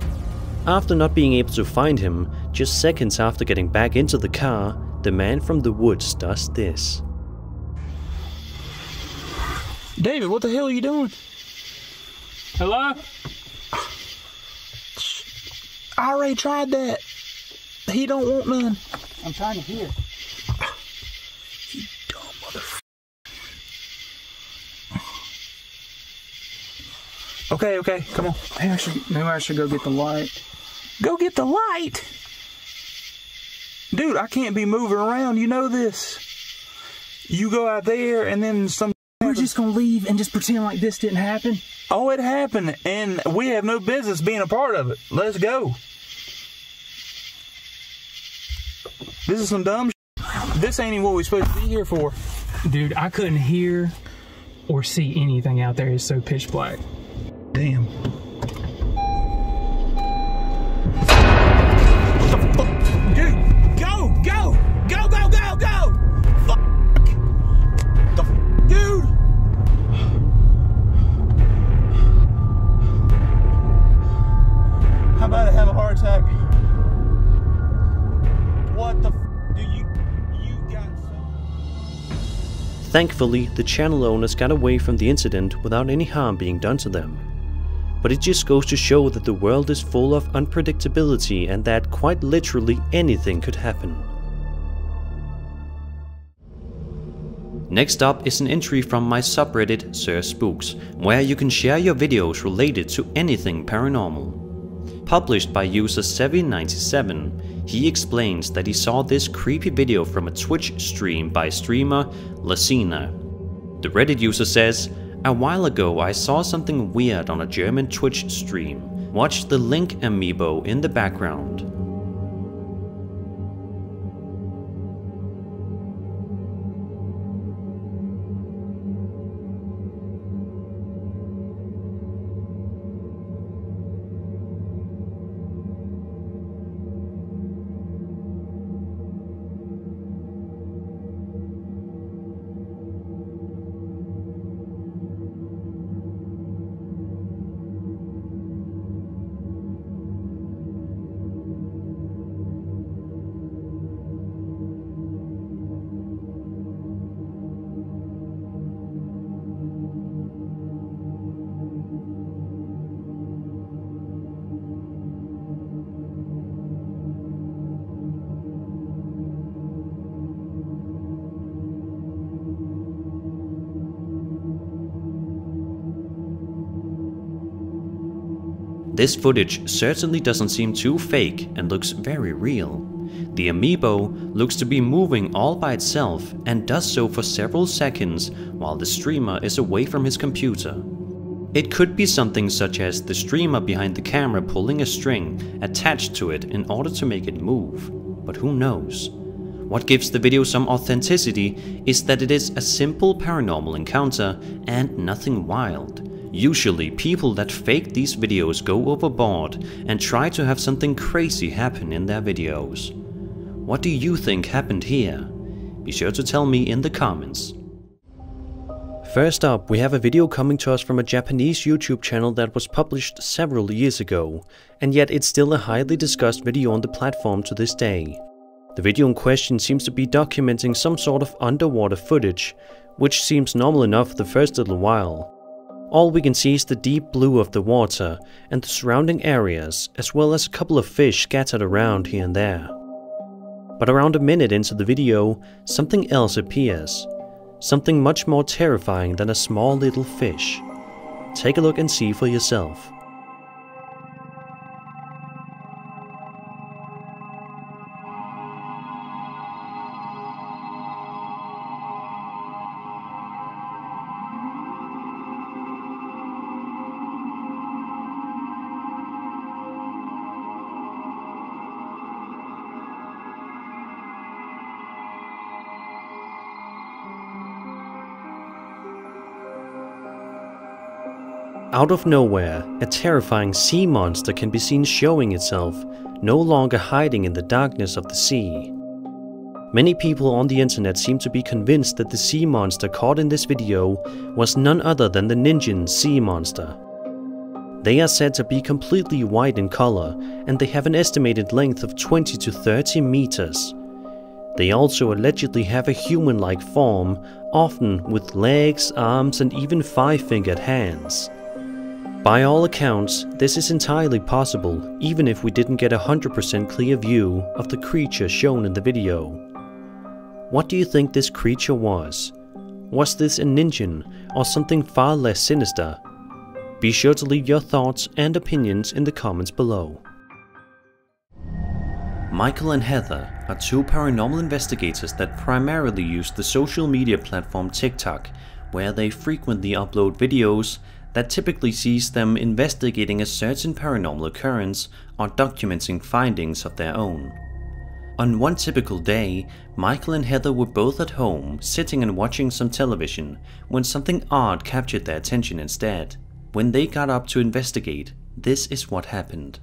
After not being able to find him, just seconds after getting back into the car, the man from the woods does this. David, what the hell are you doing? Hello? I already tried that. He don't want none. I'm trying to hear. You dumb motherfucker. Okay, come on. Maybe I should go get the light. Go get the light? Dude, I can't be moving around, you know this. You go out there and then some... We're just gonna leave and just pretend like this didn't happen? Oh, it happened, and we have no business being a part of it. Let's go. This is some dumb shit. This ain't even what we're supposed to be here for. Dude, I couldn't hear or see anything out there. It's so pitch black. Damn. What the fuck? Dude, go! Fuck! The fuck, dude! How about I have a heart attack? What the f do you got some... Thankfully, the channel owners got away from the incident without any harm being done to them. But it just goes to show that the world is full of unpredictability and that quite literally anything could happen. Next up is an entry from my subreddit Sir Spooks, where you can share your videos related to anything paranormal. Published by user Sevi97, he explains that he saw this creepy video from a Twitch stream by streamer Lacina. The Reddit user says, "A while ago I saw something weird on a German Twitch stream. Watch the Link amiibo in the background." This footage certainly doesn't seem too fake and looks very real. The amiibo looks to be moving all by itself and does so for several seconds while the streamer is away from his computer. It could be something such as the streamer behind the camera pulling a string attached to it in order to make it move, but who knows? What gives the video some authenticity is that it is a simple paranormal encounter and nothing wild. Usually people that fake these videos go overboard and try to have something crazy happen in their videos. What do you think happened here? Be sure to tell me in the comments. First up, we have a video coming to us from a Japanese YouTube channel that was published several years ago, and yet it's still a highly discussed video on the platform to this day. The video in question seems to be documenting some sort of underwater footage, which seems normal enough the first little while. All we can see is the deep blue of the water and the surrounding areas, as well as a couple of fish scattered around here and there. But around a minute into the video, something else appears. Something much more terrifying than a small little fish. Take a look and see for yourself. Out of nowhere, a terrifying sea monster can be seen showing itself, no longer hiding in the darkness of the sea. Many people on the internet seem to be convinced that the sea monster caught in this video was none other than the Ninjin sea monster. They are said to be completely white in color, and they have an estimated length of 20 to 30 meters. They also allegedly have a human-like form, often with legs, arms, and even 5-fingered hands. By all accounts, this is entirely possible, even if we didn't get a 100% clear view of the creature shown in the video. What do you think this creature was? Was this a ninjin, or something far less sinister? Be sure to leave your thoughts and opinions in the comments below. Michael and Heather are two paranormal investigators that primarily use the social media platform TikTok, where they frequently upload videos that typically sees them investigating a certain paranormal occurrence or documenting findings of their own. On one typical day, Michael and Heather were both at home, sitting and watching some television, when something odd captured their attention instead. When they got up to investigate, this is what happened.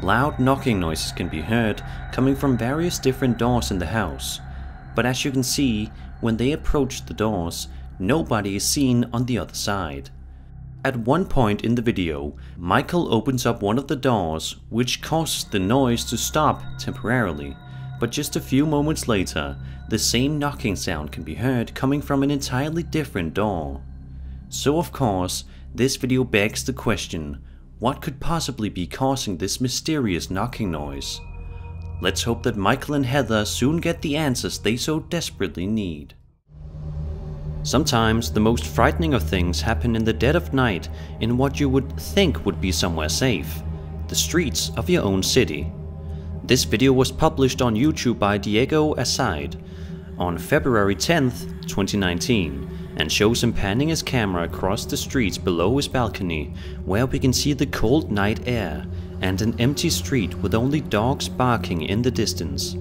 Loud knocking noises can be heard coming from various different doors in the house, but as you can see, when they approach the doors, nobody is seen on the other side. At one point in the video, Michael opens up one of the doors, which causes the noise to stop temporarily, but just a few moments later, the same knocking sound can be heard coming from an entirely different door. So of course, this video begs the question, what could possibly be causing this mysterious knocking noise? Let's hope that Michael and Heather soon get the answers they so desperately need. Sometimes the most frightening of things happen in the dead of night in what you would think would be somewhere safe, the streets of your own city. This video was published on YouTube by Diego Aside on February 10th, 2019. And shows him panning his camera across the streets below his balcony, where we can see the cold night air and an empty street with only dogs barking in the distance.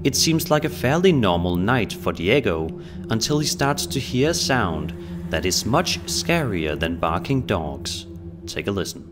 It seems like a fairly normal night for Diego until he starts to hear a sound that is much scarier than barking dogs. Take a listen.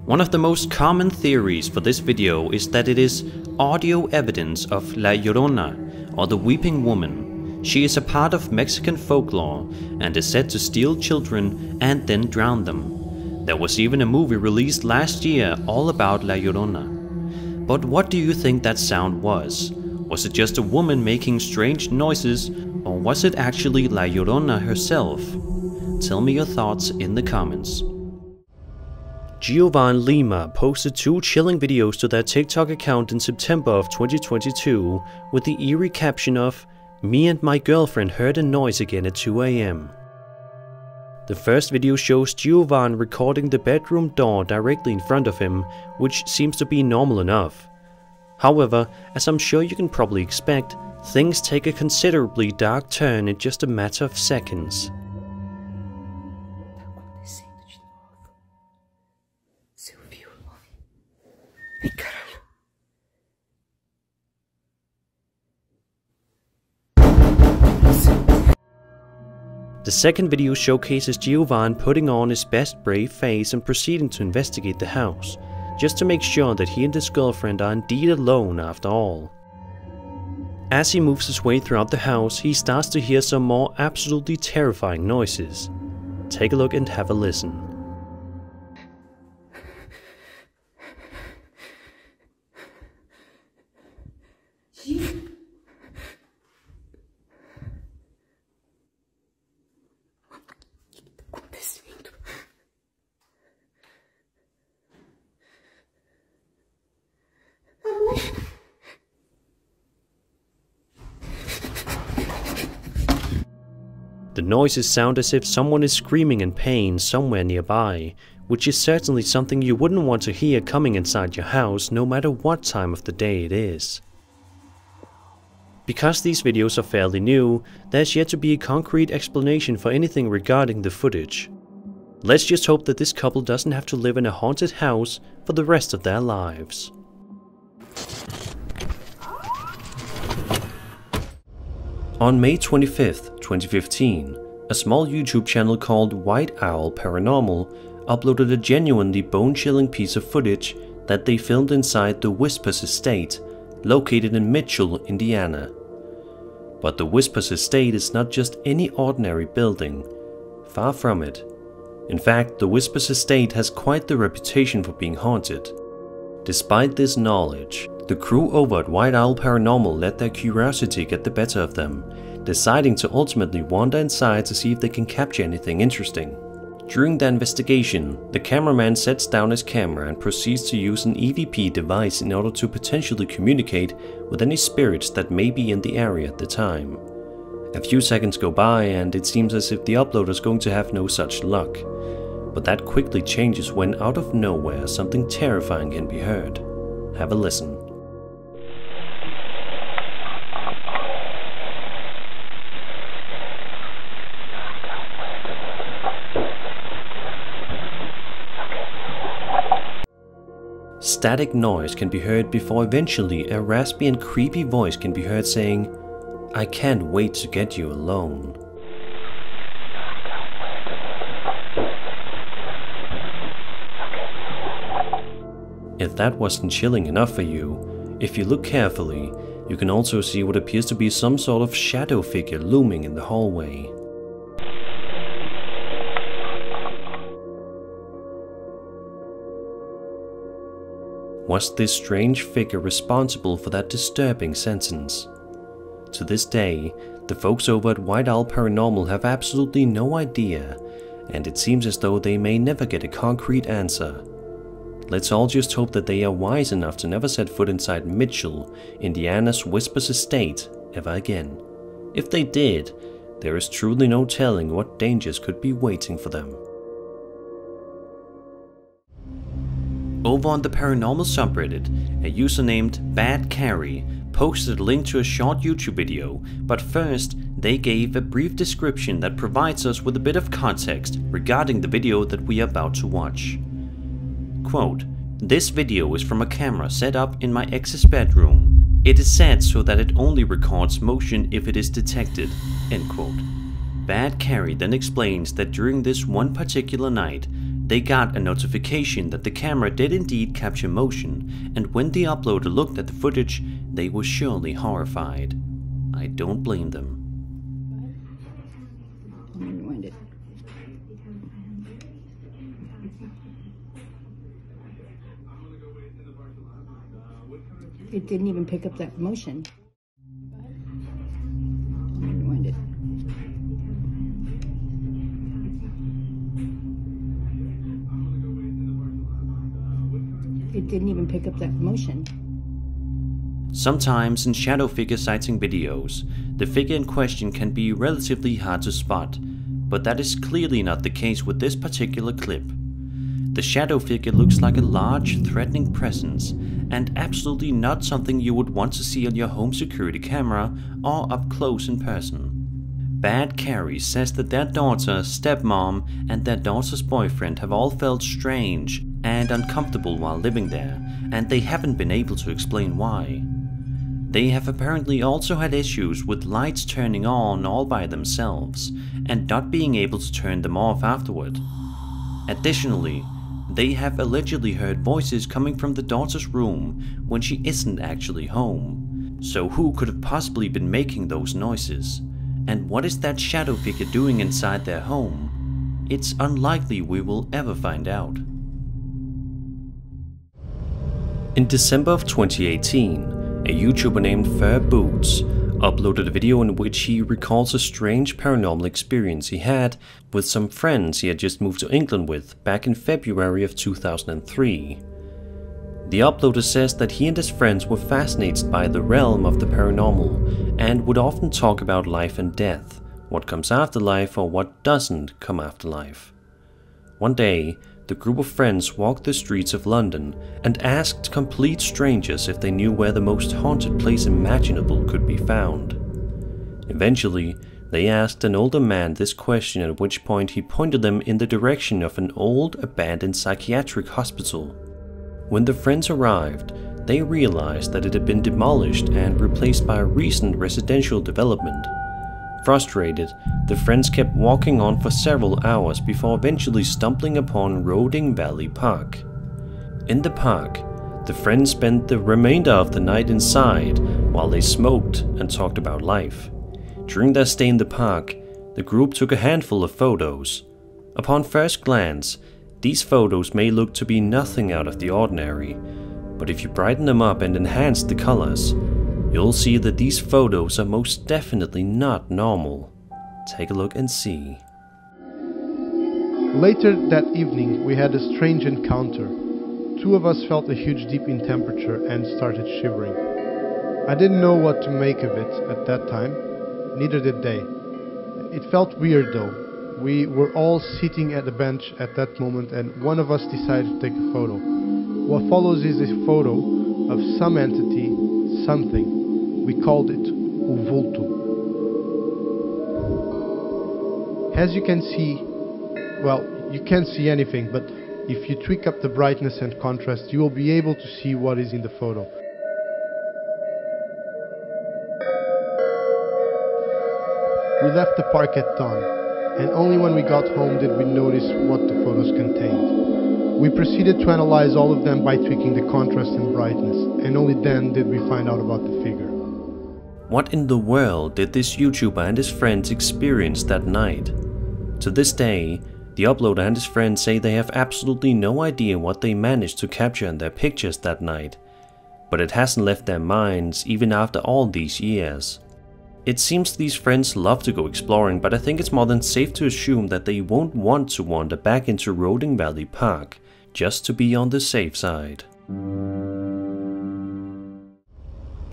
One of the most common theories for this video is that it is audio evidence of La Llorona, or the Weeping Woman. She is a part of Mexican folklore and is said to steal children and then drown them. There was even a movie released last year all about La Llorona. But what do you think that sound was? Was it just a woman making strange noises, or was it actually La Llorona herself? Tell me your thoughts in the comments. Giovanni Lima posted 2 chilling videos to their TikTok account in September of 2022 with the eerie caption of "Me and my girlfriend heard a noise again at 2 AM. The first video shows Giovanni recording the bedroom door directly in front of him, which seems to be normal enough. However, as I'm sure you can probably expect, things take a considerably dark turn in just a matter of seconds. The second video showcases Giovanni putting on his best brave face and proceeding to investigate the house, just to make sure that he and his girlfriend are indeed alone after all. As he moves his way throughout the house, he starts to hear some more absolutely terrifying noises. Take a look and have a listen. The noises sound as if someone is screaming in pain somewhere nearby, which is certainly something you wouldn't want to hear coming inside your house no matter what time of the day it is. Because these videos are fairly new, there's yet to be a concrete explanation for anything regarding the footage. Let's just hope that this couple doesn't have to live in a haunted house for the rest of their lives. On May 25th, 2015, a small YouTube channel called White Owl Paranormal uploaded a genuinely bone-chilling piece of footage that they filmed inside the Whispers Estate, located in Mitchell, Indiana. But the Whispers Estate is not just any ordinary building. Far from it. In fact, the Whispers Estate has quite the reputation for being haunted. Despite this knowledge, the crew over at White Owl Paranormal let their curiosity get the better of them, deciding to ultimately wander inside to see if they can capture anything interesting. During the investigation, the cameraman sets down his camera and proceeds to use an EVP device in order to potentially communicate with any spirits that may be in the area at the time. A few seconds go by and it seems as if the uploader is going to have no such luck. But that quickly changes when out of nowhere something terrifying can be heard. Have a listen. Static noise can be heard before eventually a raspy and creepy voice can be heard saying, "I can't wait to get you alone." If that wasn't chilling enough for you, if you look carefully, you can also see what appears to be some sort of shadow figure looming in the hallway. Was this strange figure responsible for that disturbing sentence? To this day, the folks over at White Owl Paranormal have absolutely no idea, and it seems as though they may never get a concrete answer. Let's all just hope that they are wise enough to never set foot inside Mitchell, Indiana's Whispers estate ever again. If they did, there is truly no telling what dangers could be waiting for them. Over on the paranormal subreddit, a user named Bad Carrie posted a link to a short YouTube video, but first they gave a brief description that provides us with a bit of context regarding the video that we are about to watch. Quote, "This video is from a camera set up in my ex's bedroom. It is set so that it only records motion if it is detected." End quote. Bad Carrie then explains that during this one particular night, they got a notification that the camera did indeed capture motion, and when the uploader looked at the footage, they were surely horrified. I don't blame them. Rewind it. It didn't even pick up that motion. Rewind it. It didn't even pick up that motion. Sometimes in shadow figure sighting videos, the figure in question can be relatively hard to spot, but that is clearly not the case with this particular clip. The shadow figure looks like a large, threatening presence, and absolutely not something you would want to see on your home security camera or up close in person. Bad Carrie says that their daughter, stepmom, and their daughter's boyfriend have all felt strange and uncomfortable while living there, and they haven't been able to explain why. They have apparently also had issues with lights turning on all by themselves and not being able to turn them off afterward. Additionally, they have allegedly heard voices coming from the daughter's room when she isn't actually home. So who could have possibly been making those noises? And what is that shadow figure doing inside their home? It's unlikely we will ever find out. In December of 2018, a YouTuber named Fur Boots uploaded a video in which he recalls a strange paranormal experience he had with some friends he had just moved to England with back in February of 2003. The uploader says that he and his friends were fascinated by the realm of the paranormal and would often talk about life and death, what comes after life or what doesn't come after life. One day, the group of friends walked the streets of London and asked complete strangers if they knew where the most haunted place imaginable could be found. Eventually, they asked an older man this question, at which point he pointed them in the direction of an old, abandoned psychiatric hospital. When the friends arrived, they realized that it had been demolished and replaced by a recent residential development. Frustrated, the friends kept walking on for several hours before eventually stumbling upon Roding Valley Park. In the park, the friends spent the remainder of the night inside while they smoked and talked about life. During their stay in the park, the group took a handful of photos. Upon first glance, these photos may look to be nothing out of the ordinary, but if you brighten them up and enhance the colors, you'll see that these photos are most definitely not normal. Take a look and see. Later that evening, we had a strange encounter. Two of us felt a huge dip in temperature and started shivering. I didn't know what to make of it at that time, neither did they. It felt weird though. We were all sitting at the bench at that moment and one of us decided to take a photo. What follows is a photo of some entity, something. We called it o vulto. As you can see, well, you can't see anything, but if you tweak up the brightness and contrast, you will be able to see what is in the photo. We left the park at dawn, and only when we got home did we notice what the photos contained. We proceeded to analyze all of them by tweaking the contrast and brightness, and only then did we find out about the figure. What in the world did this YouTuber and his friends experience that night? To this day, The uploader and his friends say they have absolutely no idea what they managed to capture in their pictures that night, but it hasn't left their minds even after all these years. It seems these friends love to go exploring, but I think it's more than safe to assume that they won't want to wander back into Roding Valley Park just to be on the safe side.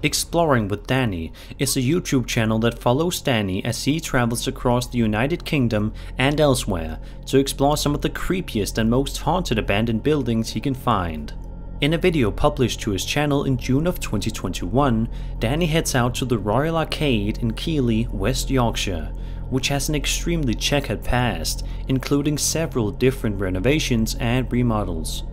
Exploring with Danny is a YouTube channel that follows Danny as he travels across the United Kingdom and elsewhere to explore some of the creepiest and most haunted abandoned buildings he can find. In a video published to his channel in June of 2021, Danny heads out to the Royal Arcade in Keighley, West Yorkshire, which has an extremely checkered past, including several different renovations and remodels.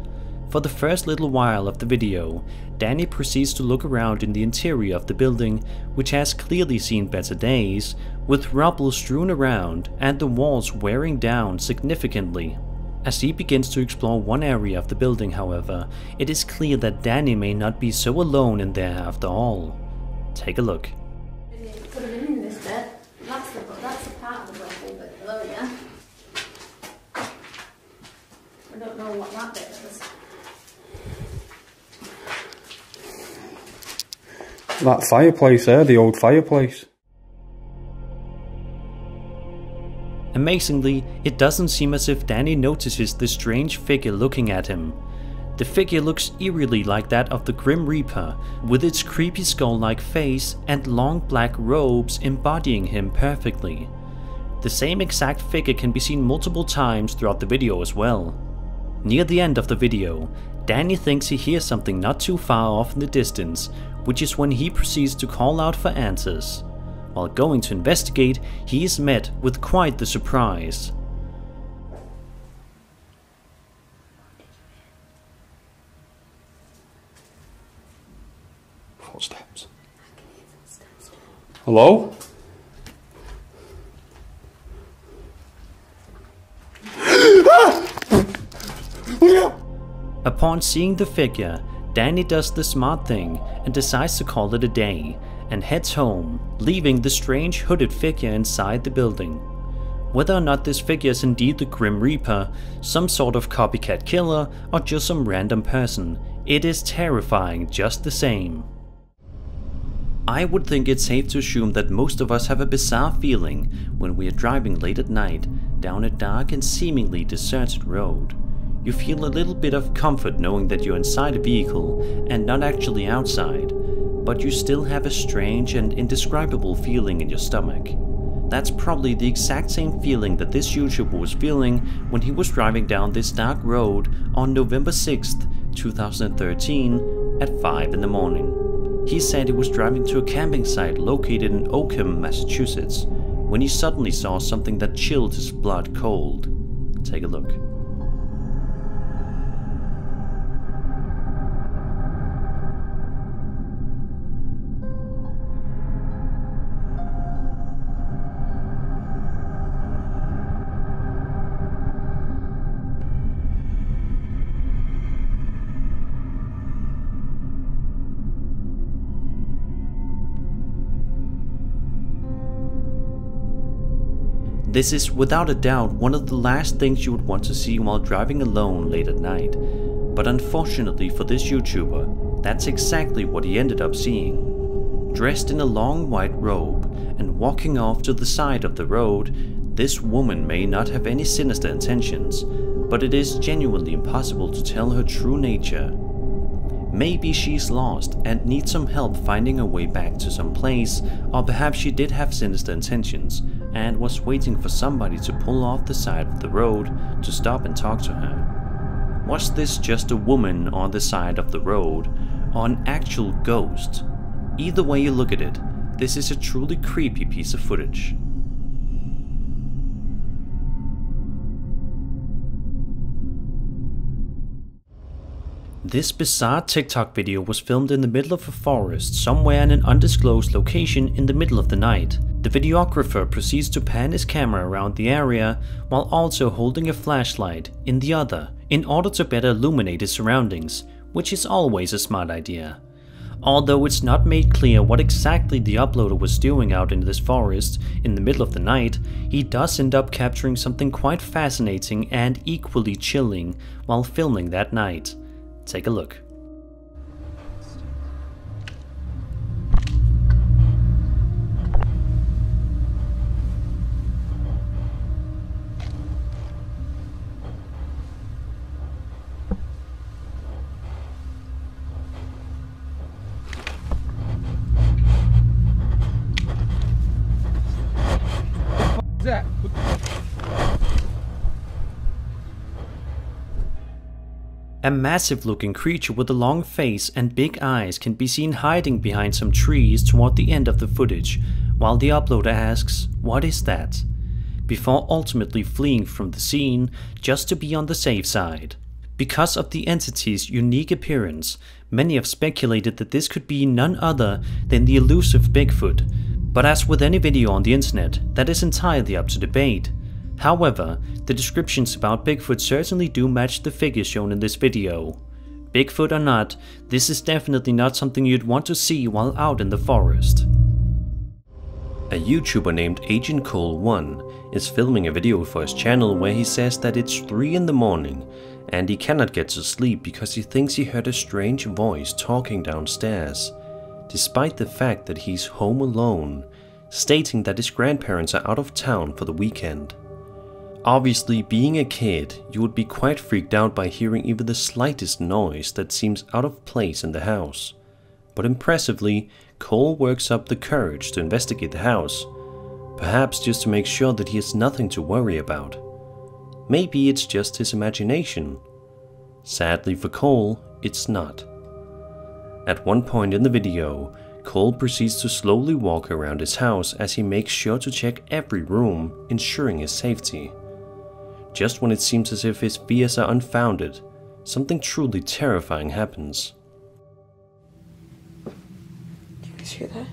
For the first little while of the video, Danny proceeds to look around in the interior of the building, which has clearly seen better days, with rubble strewn around and the walls wearing down significantly. As he begins to explore one area of the building, however, it is clear that Danny may not be so alone in there after all. Take a look. Could have been in this bit. That's the part of the brothel bit below, yeah? I don't know what that bit is. That fireplace there, the old fireplace. Amazingly, it doesn't seem as if Danny notices the strange figure looking at him. The figure looks eerily like that of the Grim Reaper, with its creepy skull-like face and long black robes embodying him perfectly. The same exact figure can be seen multiple times throughout the video as well. Near the end of the video, Danny thinks he hears something not too far off in the distance, which is when he proceeds to call out for answers. While going to investigate, he is met with quite the surprise. Footsteps. Hello? Upon seeing the figure, Danny does the smart thing and decides to call it a day, and heads home, leaving the strange hooded figure inside the building. Whether or not this figure is indeed the Grim Reaper, some sort of copycat killer, or just some random person, it is terrifying just the same. I would think it's safe to assume that most of us have a bizarre feeling when we are driving late at night down a dark and seemingly deserted road. You feel a little bit of comfort knowing that you're inside a vehicle and not actually outside, but you still have a strange and indescribable feeling in your stomach. That's probably the exact same feeling that this YouTuber was feeling when he was driving down this dark road on November 6th, 2013 at 5 in the morning. He said he was driving to a camping site located in Oakham, Massachusetts, when he suddenly saw something that chilled his blood cold. Take a look. This is without a doubt one of the last things you would want to see while driving alone late at night, but unfortunately for this YouTuber, that's exactly what he ended up seeing. Dressed in a long white robe and walking off to the side of the road, this woman may not have any sinister intentions, but it is genuinely impossible to tell her true nature. Maybe she's lost and needs some help finding her way back to some place, or perhaps she did have sinister intentions and was waiting for somebody to pull off the side of the road to stop and talk to her. Was this just a woman on the side of the road, or an actual ghost? Either way you look at it, this is a truly creepy piece of footage. This bizarre TikTok video was filmed in the middle of a forest somewhere in an undisclosed location in the middle of the night. The videographer proceeds to pan his camera around the area while also holding a flashlight in the other in order to better illuminate his surroundings, which is always a smart idea. Although it's not made clear what exactly the uploader was doing out in this forest in the middle of the night, he does end up capturing something quite fascinating and equally chilling while filming that night. Take a look. That? A massive looking creature with a long face and big eyes can be seen hiding behind some trees toward the end of the footage, while the uploader asks, "What is that?" before ultimately fleeing from the scene just to be on the safe side. Because of the entity's unique appearance, many have speculated that this could be none other than the elusive Bigfoot. But as with any video on the internet, that is entirely up to debate. However, the descriptions about Bigfoot certainly do match the figures shown in this video. Bigfoot or not, this is definitely not something you'd want to see while out in the forest. A YouTuber named Agent Cole 1 is filming a video for his channel where he says that it's 3 in the morning and he cannot get to sleep because he thinks he heard a strange voice talking downstairs, despite the fact that he's home alone, stating that his grandparents are out of town for the weekend. Obviously, being a kid, you would be quite freaked out by hearing even the slightest noise that seems out of place in the house. But impressively, Cole works up the courage to investigate the house, perhaps just to make sure that he has nothing to worry about. Maybe it's just his imagination. Sadly for Cole, it's not. At one point in the video, Cole proceeds to slowly walk around his house as he makes sure to check every room, ensuring his safety. Just when it seems as if his fears are unfounded, something truly terrifying happens. Do you guys hear that?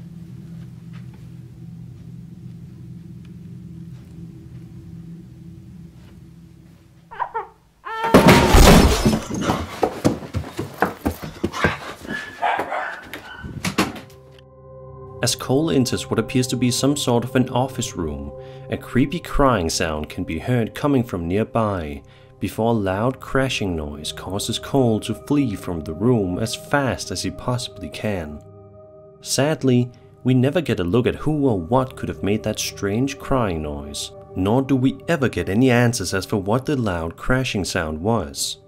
As Cole enters what appears to be some sort of an office room, a creepy crying sound can be heard coming from nearby, before a loud crashing noise causes Cole to flee from the room as fast as he possibly can. Sadly, we never get a look at who or what could have made that strange crying noise, nor do we ever get any answers as for what the loud crashing sound was.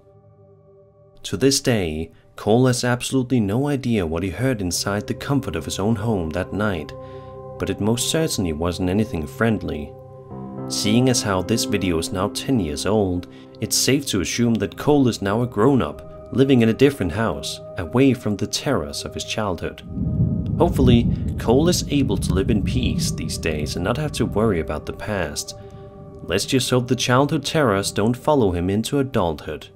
To this day, Cole has absolutely no idea what he heard inside the comfort of his own home that night, but it most certainly wasn't anything friendly. Seeing as how this video is now 10 years old, it's safe to assume that Cole is now a grown-up, living in a different house, away from the terrors of his childhood. Hopefully, Cole is able to live in peace these days and not have to worry about the past. Let's just hope the childhood terrors don't follow him into adulthood.